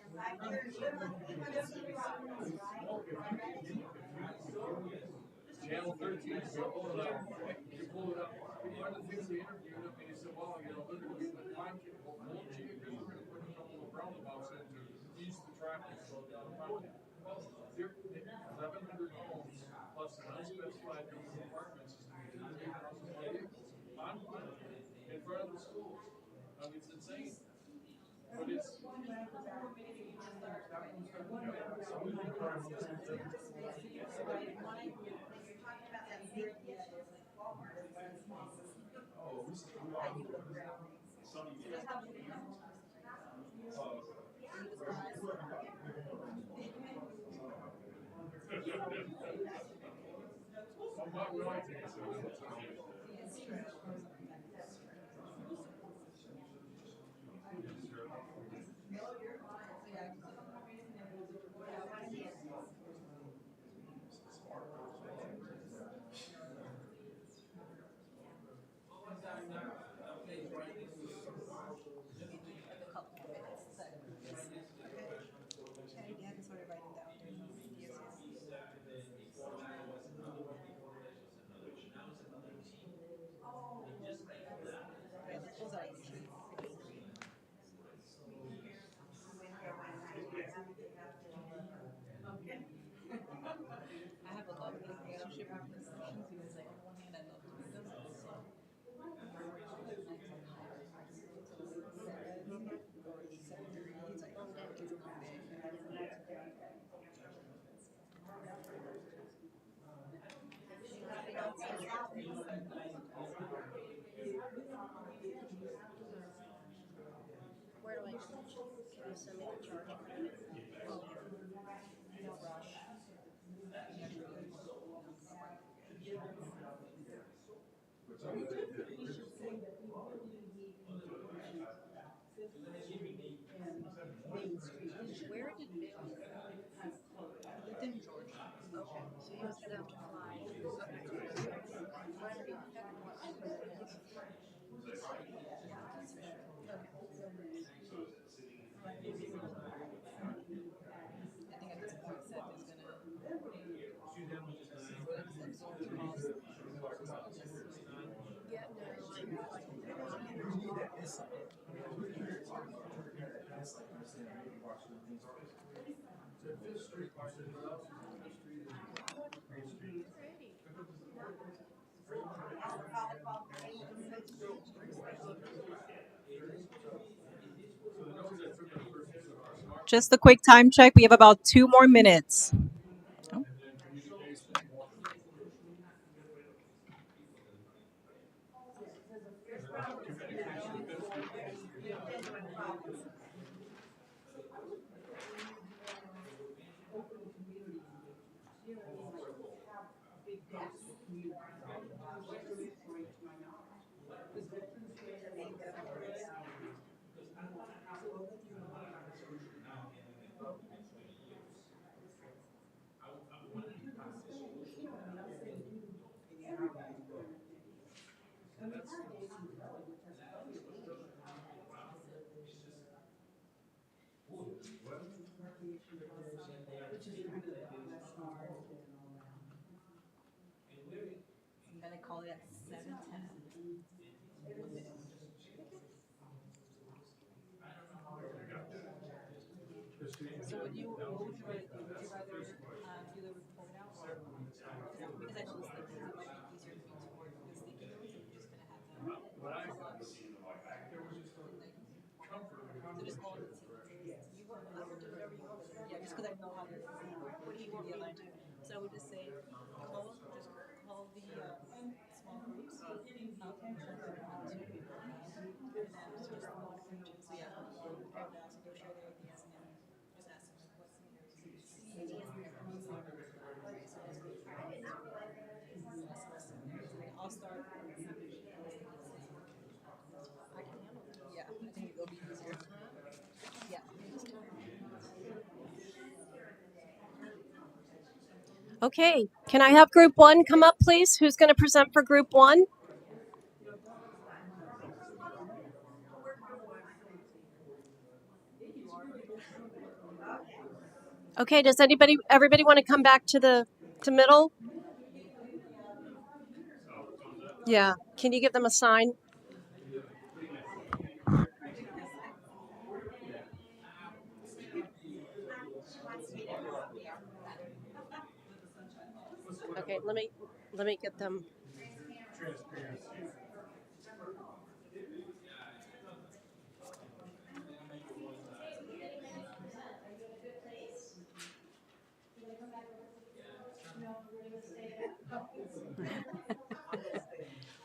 Channel 13, you pull it up. You pull it up. One of the things they interviewed him, and he said, well, they're going to do the Boncan whole change, because we're going to put a couple of roundabouts in to ease the traffic on Boncan. Well, there 1,100 homes plus an unspecified number of apartments is going to be 2,000 more vehicles on Boncan in front of the schools. I mean, it's insane. But it's I have a love hate relationship with these sessions because, like, on the one hand, I love doing them, but also Where do I, can you send me the charge? Where did Bill live? I lived in Georgia. Okay, so he was gonna have to fly. I think at this point, Seth is gonna absorb the cost. Yeah, no. Just a quick time check. We have about 2 more minutes. I'm gonna call it at 7:10. 1 minute. So what would you rather do? Would you rather do the report out or because I know the sticky notes, it might be easier for you to work with the sticky notes and you're just gonna have them like so just all the sticky notes. You work I will do whatever you want with it. Yeah, just because I know how to what do you want me to do? So I would just say call the small groups up and then just so yeah, pair them out so they'll share their ideas and then just ask them like what's some areas that you see, what's some areas Okay, can I have group one come up, please? Who's going to present for group one? Okay, does everybody want to come back to middle? Yeah, can you give them a sign? Okay, let me get them.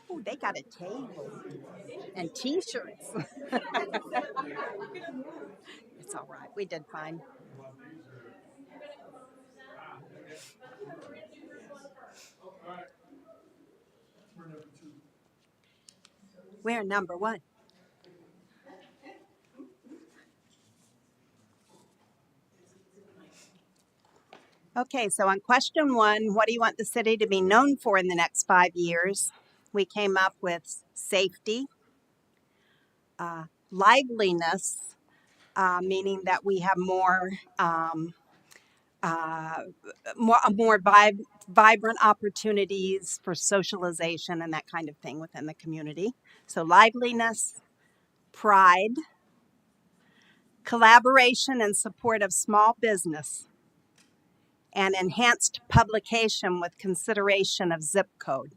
Oh, they got a table and T-shirts. It's all right. We did fine. We're number one. Okay, so on question one, what do you want the city to be known for in the next 5 years? We came up with safety, liveliness, meaning that we have uh, vibrant opportunities for socialization and that kind of thing within the community. So liveliness, pride, collaboration and support of small business, and enhanced publication with consideration of zip code.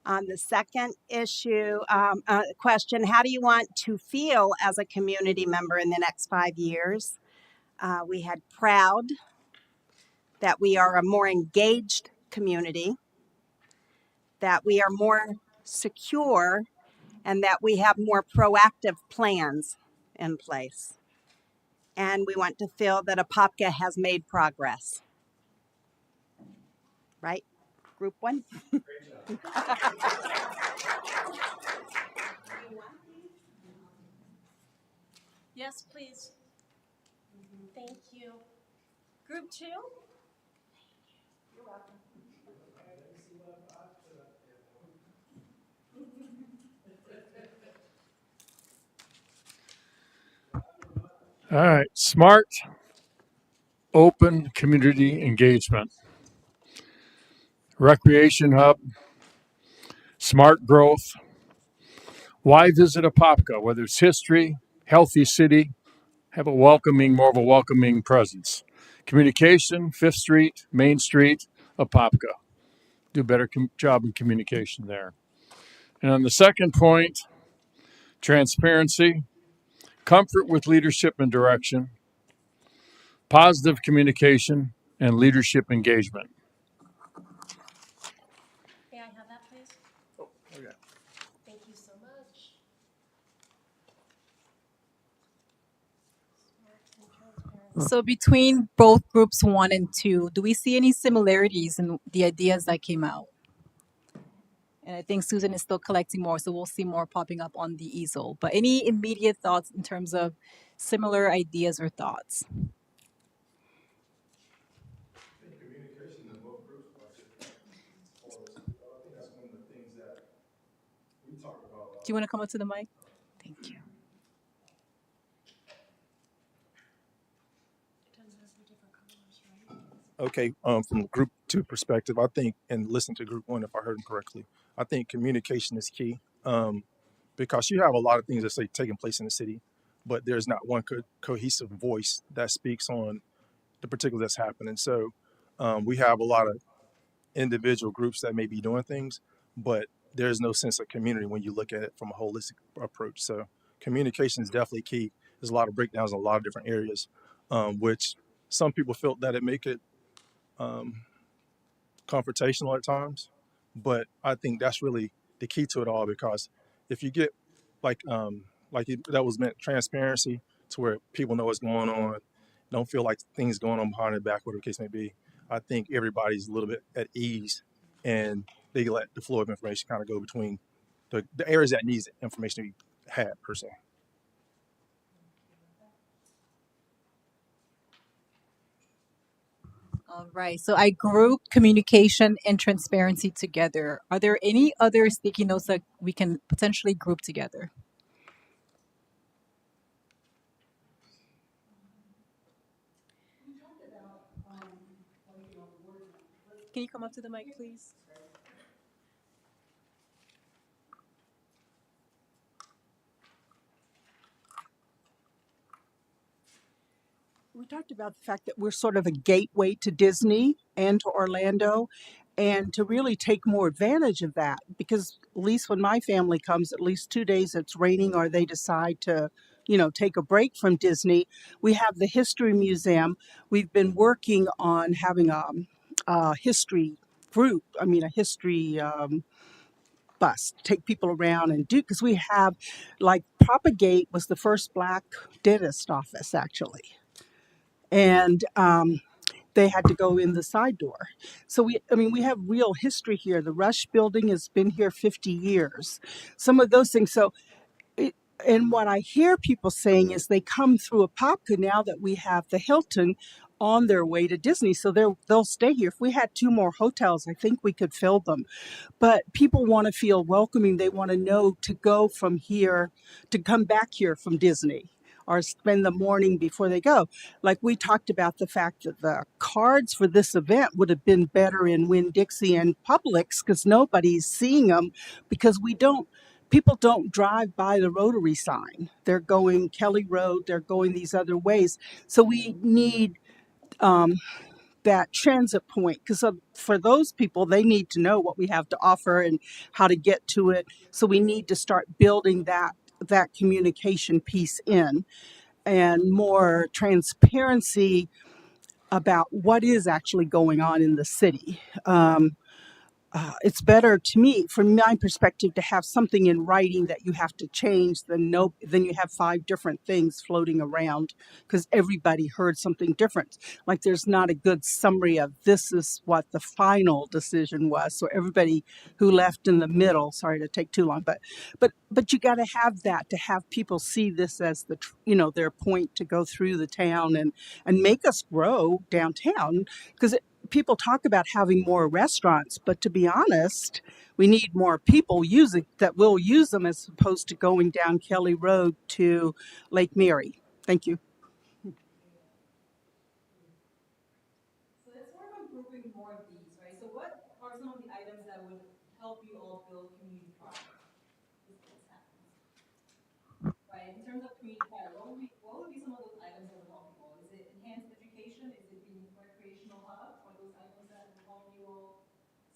On the second question, how do you want to feel as a community member in the next 5 years? We had proud, that we are a more engaged community, that we are more secure, and that we have more proactive plans in place. And we want to feel that Apopka has made progress. Right? Group one? Yes, please. Thank you. Group two? All right, smart, open community engagement, recreation hub, smart growth. Why visit Apopka? Whether it's history, healthy city, have more of a welcoming presence. Communication, Fifth Street, Main Street, Apopka. Do a better job in communication there. And on the second point, transparency, comfort with leadership and direction, positive communication, and leadership engagement. May I have that, please? Oh, okay. Thank you so much. So between both groups one and two, do we see any similarities in the ideas that came out? And I think Susan is still collecting more, so we'll see more popping up on the easel. But any immediate thoughts in terms of similar ideas or thoughts? Communication in both groups, like, I think that's one of the things that we talk about. Do you want to come up to the mic? Thank you. Okay, from group two perspective, I think, and listen to group one if I heard them correctly, I think communication is key, because you have a lot of things that say taking place in the city, but there's not one cohesive voice that speaks on the particular that's happening. So we have a lot of individual groups that may be doing things, but there's no sense of community when you look at it from a holistic approach. So communication is definitely key. There's a lot of breakdowns in a lot of different areas, which some people felt that it make it confrontational at times, but I think that's really the key to it all, because if you get that was meant transparency to where people know what's going on, don't feel like things going on behind their back, whatever the case may be. I think everybody's a little bit at ease, and they let the flow of information kind of go between the areas that needs information to be had per se. All right. So I group communication and transparency together. Are there any other sticky notes that we can potentially group together? Can you come up to the mic, please? We talked about the fact that we're sort of a gateway to Disney and to Orlando, and to really take more advantage of that. Because at least when my family comes, at least 2 days it's raining, or they decide to, take a break from Disney. We have the History Museum. We've been working on having a history group. I mean, a history bus, take people around and do, because we have, like, Propagate was the first black dentist office, actually. And they had to go in the side door. So we have real history here. The Rush Building has been here 50 years. Some of those things. So, it, and what I hear people saying is they come through Apopka now that we have the Hilton on their way to Disney. So they'll stay here. If we had two more hotels, I think we could fill them. But people want to feel welcoming. They want to know to go from here, to come back here from Disney, or spend the morning before they go. Like, we talked about the fact that the cards for this event would have been better in Winn-Dixie and Publix, because nobody's seeing them, because people don't drive by the Rotary sign. They're going Kelly Road, they're going these other ways. So we need um, that transit point, because for those people, they need to know what we have to offer and how to get to it. So we need to start building that communication piece in, and more transparency about what is actually going on in the city. It's better, to me, from my perspective, to have something in writing that you have to change than you have five different things floating around, because everybody heard something different. Like, there's not a good summary of this is what the final decision was. So everybody who left in the middle, sorry to take too long, but you got to have that, to have people see this as their point to go through the town and make us grow downtown, because people talk about having more restaurants, but to be honest, we need more people using that will use them, as opposed to going down Kelly Road to Lake Mary. Thank you. So let's work on grouping more of these, right? So what are some of the items that would help you all build community pride? Right? In terms of community pride, what would be some of those items that would help you all? Is it enhanced education? Is it being recreational hub? Are those items that would help you all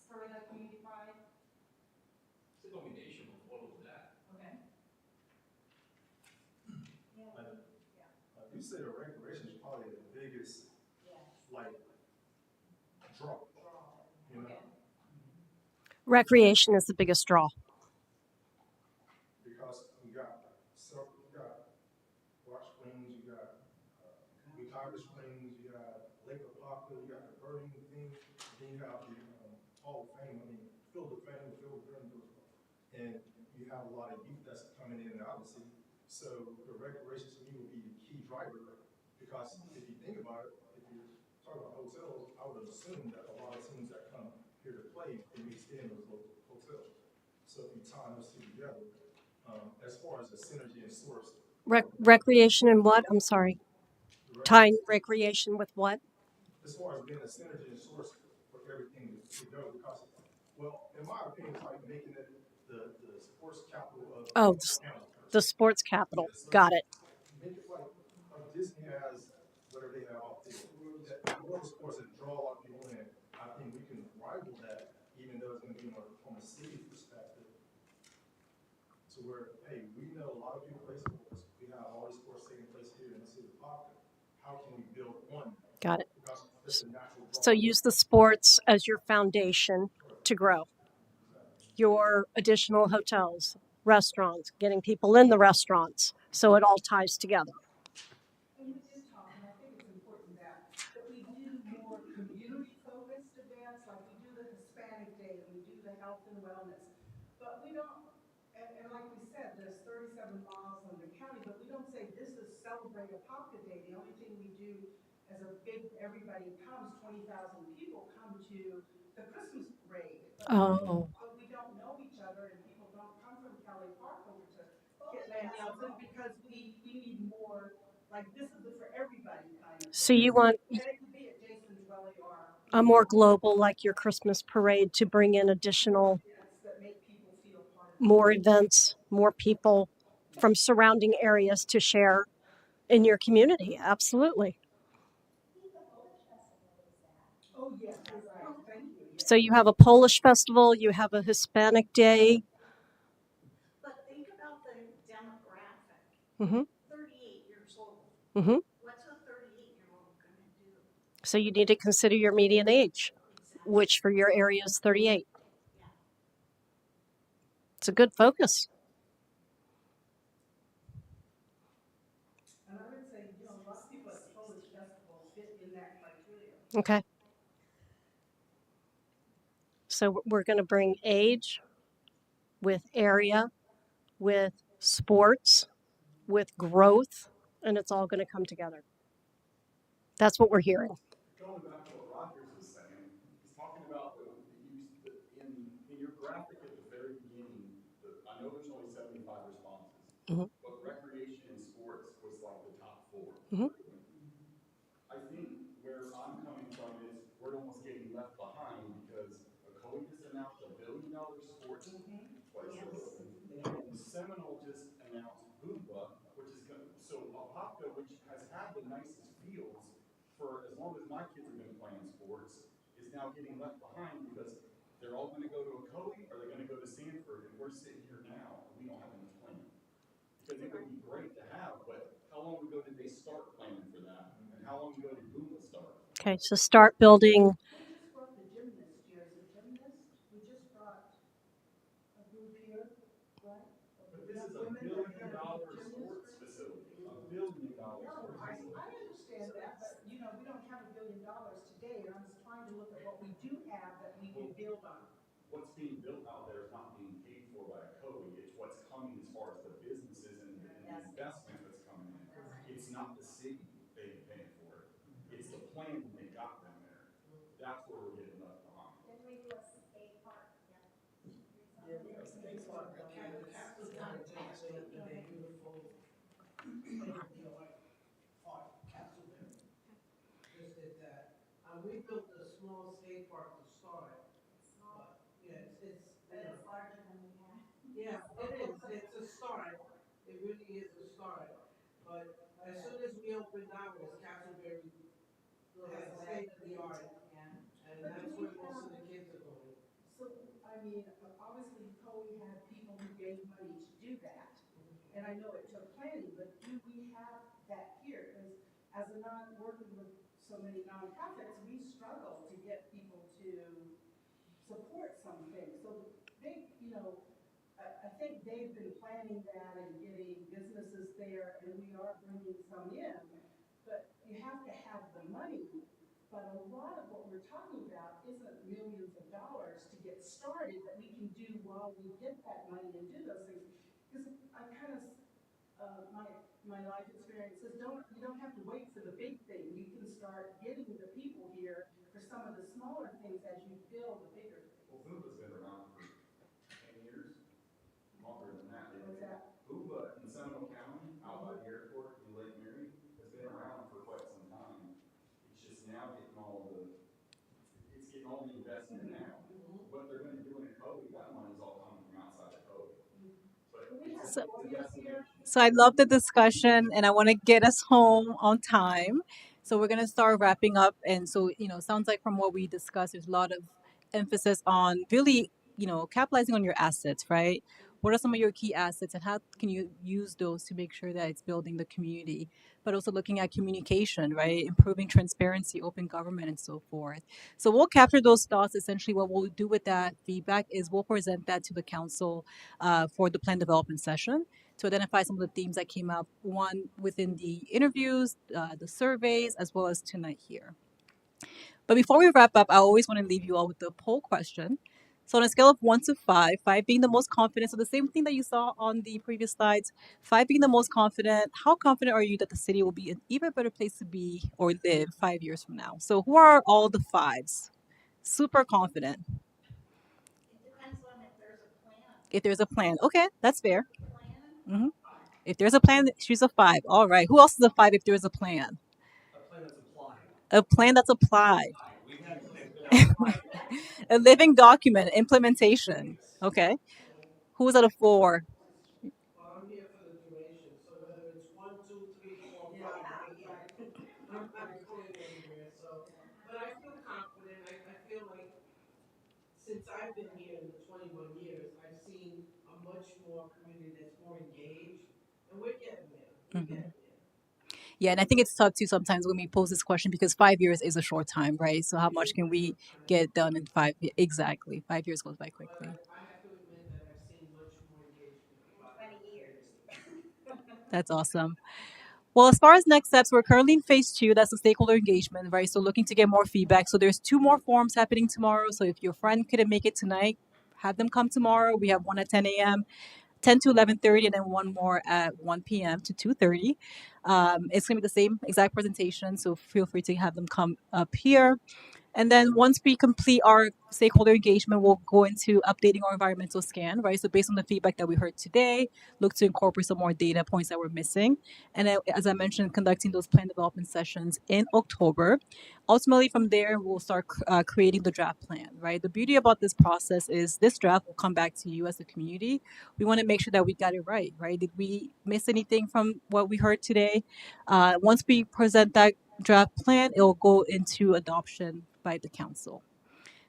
spur that community pride? It's a combination of all of that. Okay. You say the recreation is probably the biggest, like, draw. You know, Okay. Recreation is the biggest draw. because you got Rock Springs, you got Wekiva Springs, you got Lake Apopka, you got the birding thing, and then you have the Hall of Fame. I mean, Field of Fame, Field of Dreams, and you have a lot of youth that's coming in and out of the city. So the recreation to me would be the key driver, because if you think about it, if you're talking about hotels, I would assume that a lot of teams that come here to play, they may stay in those local hotels. So if you tie those two together, as far as the synergy and source, Recreation and what? I'm sorry. Tying recreation with what? as far as being a synergy and source for everything to go, because, well, in my opinion, it's like making it the sports capital of Oh, the county. the sports capital. Yeah, so Got it. make it like Disney has whatever they have off field, that world sports that draw a lot of people in. I think we can rival that, even though it's going to be more from a city perspective, to where, hey, we know a lot of people play sports. We have all these sports taking place here in the city of Poplar. How can we build on that? Got it. Because it's a natural draw. So use the sports as your foundation to grow. Your additional hotels, restaurants, getting people in the restaurants. So it all ties together. And we did talk, and I think it's important that we do more community-focused events, like we do the Hispanic Day and we do the health and wellness. But we don't, and like we said, there's 37 miles on the county, but we don't say this is Celebrate Apopka Day. The only thing we do as a big, everybody comes, 20,000 people come to the Christmas parade. Oh, But we don't know each other and people don't come from Kelly Park over to get Land Nelson because we need more, like, this is for everybody kind of so thing. you want And it could be at Jason's Dwelly or, a more global, like your Christmas parade, to bring in additional, events that make people feel part of it. more events, more people from surrounding areas to share in your community. Absolutely. Oh, yes, you're right. Thank you. Yes. So you have a Polish festival, you have a Hispanic day. But think about the demographic. Mm-hmm. 38 years old. Mm-hmm. What's a 38-year-old going to do? So you need to consider your median age, Exactly. which for your area is 38. Yeah. It's a good focus. And I would say, a lot of people at Polish Festival fit in that criteria. Okay. So we're going to bring age with area, with sports, with growth, and it's all going to come together. That's what we're hearing. Going back to what Rogers was saying, he's talking about in your graphic at the very beginning. I know there's only 75 responses, but recreation and sports was like the top 4. I think where I'm coming from is we're almost getting left behind because Ocoee just announced $1 billion sports place to open, and Seminole just announced Boomba, which is so Apopka, which has had the nicest fields for as long as my kids have been playing sports, is now getting left behind because they're all going to go to Ocoee or they're going to go to Sanford, and we're sitting here now and we don't have enough land. Because it would be great to have, but how long ago did they start planning for that? And how long ago did Boomba start? Okay, so start building. We just brought the gym this year. Is it gymnast? We just brought a group here, right? But this is $1 billion sports facility. $1 billion No, sports I facility. understand that, but we don't have $1 billion today, and I'm just trying to look at what we do have that we can build on. What's being built out there is not being paid for by a COE. It's what's coming as far as the businesses and the investment that's coming in. It's not the city paying for it. It's the planning that got them there. That's where we're getting left behind. Didn't we do a skate park? Yeah. Yeah, we have skate park down there. Castleberry just opened a beautiful, state-of-the-art park, Castleberry. Just did that. We built a small skate park to start, but yeah, it's But it's larger than we had. yeah, it is. It's a start. It really is a start. But as soon as we opened ours, Castleberry has a state-of-the-art, and that's where most of the kids are going. So, I mean, obviously, Coe had people who gave money to do that. And I know it took planning, but do we have that here? Because as a working with so many nonprofits, we struggle to get people to support some things. So they, I think they've been planning that and getting businesses there, and we are bringing some in. But you have to have the money. But a lot of what we're talking about isn't millions of dollars to get started that we can do while we get that money and do those things. Because I kind of my life experience says you don't have to wait for the big thing. You can start getting the people here for some of the smaller things as you build the bigger things. Well, Boomba's been around for 10 years, longer than that. What's that? Boomba in Seminole County, out by the airport in Lake Mary, has been around for quite some time. It's just now getting all the investment now. What they're going to do in Cody, that money's all coming from outside of Cody. But it's So, the destination. so I love the discussion and I want to get us home on time. So we're going to start wrapping up. And so, sounds like from what we discussed, there's a lot of emphasis on really, capitalizing on your assets, right? What are some of your key assets and how can you use those to make sure that it's building the community? But also looking at communication, right? Improving transparency, open government, and so forth. So we'll capture those thoughts. Essentially, what we'll do with that feedback is we'll present that to the council for the plan development session to identify some of the themes that came up, one within the interviews, the surveys, as well as tonight here. But before we wrap up, I always want to leave you all with the poll question. So on a scale of 1 to 5, 5 being the most confident, so the same thing that you saw on the previous slides, 5 being the most confident, how confident are you that the city will be an even better place to be or live 5 years from now? So who are all the fives? Super confident. It depends on if there's a plan. If there's a plan. Okay, that's fair. Plan, hmm If there's a plan, she's a 5. All right. Who else is a 5 if there's a plan? A plan that's applied. A plan that's applied. We've had plans been applied. A living document, implementation. Okay. Who's at a 4? Well, I'm here for the duration, so whether it's 1, 2, 3, 4, 5, I'm not going anywhere, so. But I feel confident, I feel like since I've been here in the 21 years, I've seen a much more community that's more engaged, and we're getting there, we're Mhm. getting there. Yeah, and I think it's tough too sometimes when we pose this question because 5 years is a short time, right? So how It much is can a we short time, get done in 5 years? Exactly. 5 years goes by but quickly. I have to admit that I've seen much more engagement In by 20 the years. community. That's awesome. Well, as far as next steps, we're currently in phase 2. That's the stakeholder engagement, right? So looking to get more feedback. So there's 2 more forums happening tomorrow. So if your friend couldn't make it tonight, have them come tomorrow. We have one at 10 a.m., 10 to 11:30, and then one more at 1 p.m. to 2:30. It's going to be the same exact presentation. So feel free to have them come up here. And then once we complete our stakeholder engagement, we'll go into updating our environmental scan, right? So based on the feedback that we heard today, look to incorporate some more data points that we're missing. And then, as I mentioned, conducting those plan development sessions in October. Ultimately, from there, we'll start creating the draft plan, right? The beauty about this process is this draft will come back to you as a community. We want to make sure that we got it right? Did we miss anything from what we heard today? Once we present that draft plan, it will go into adoption by the council.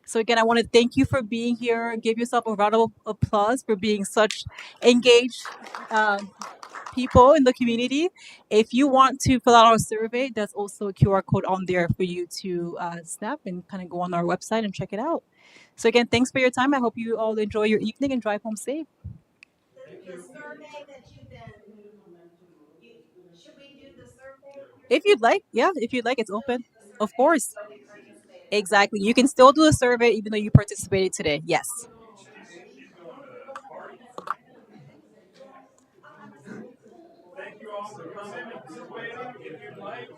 So again, I want to thank you for being here. Give yourself a round of applause for being such engaged people in the community. If you want to fill out our survey, there's also a QR code on there for you to snap and kind of go on our website and check it out. So again, thanks for your time. I hope you all enjoy your evening and drive home safe. The survey that you've been, should we do the survey? If you'd like, yeah, if you'd like, it's Still open. do the Of survey, course. even though we participated tonight. Exactly. You can still do a survey even though you participated today. Yes. Yes. Thank you all for coming and participating. If you'd like,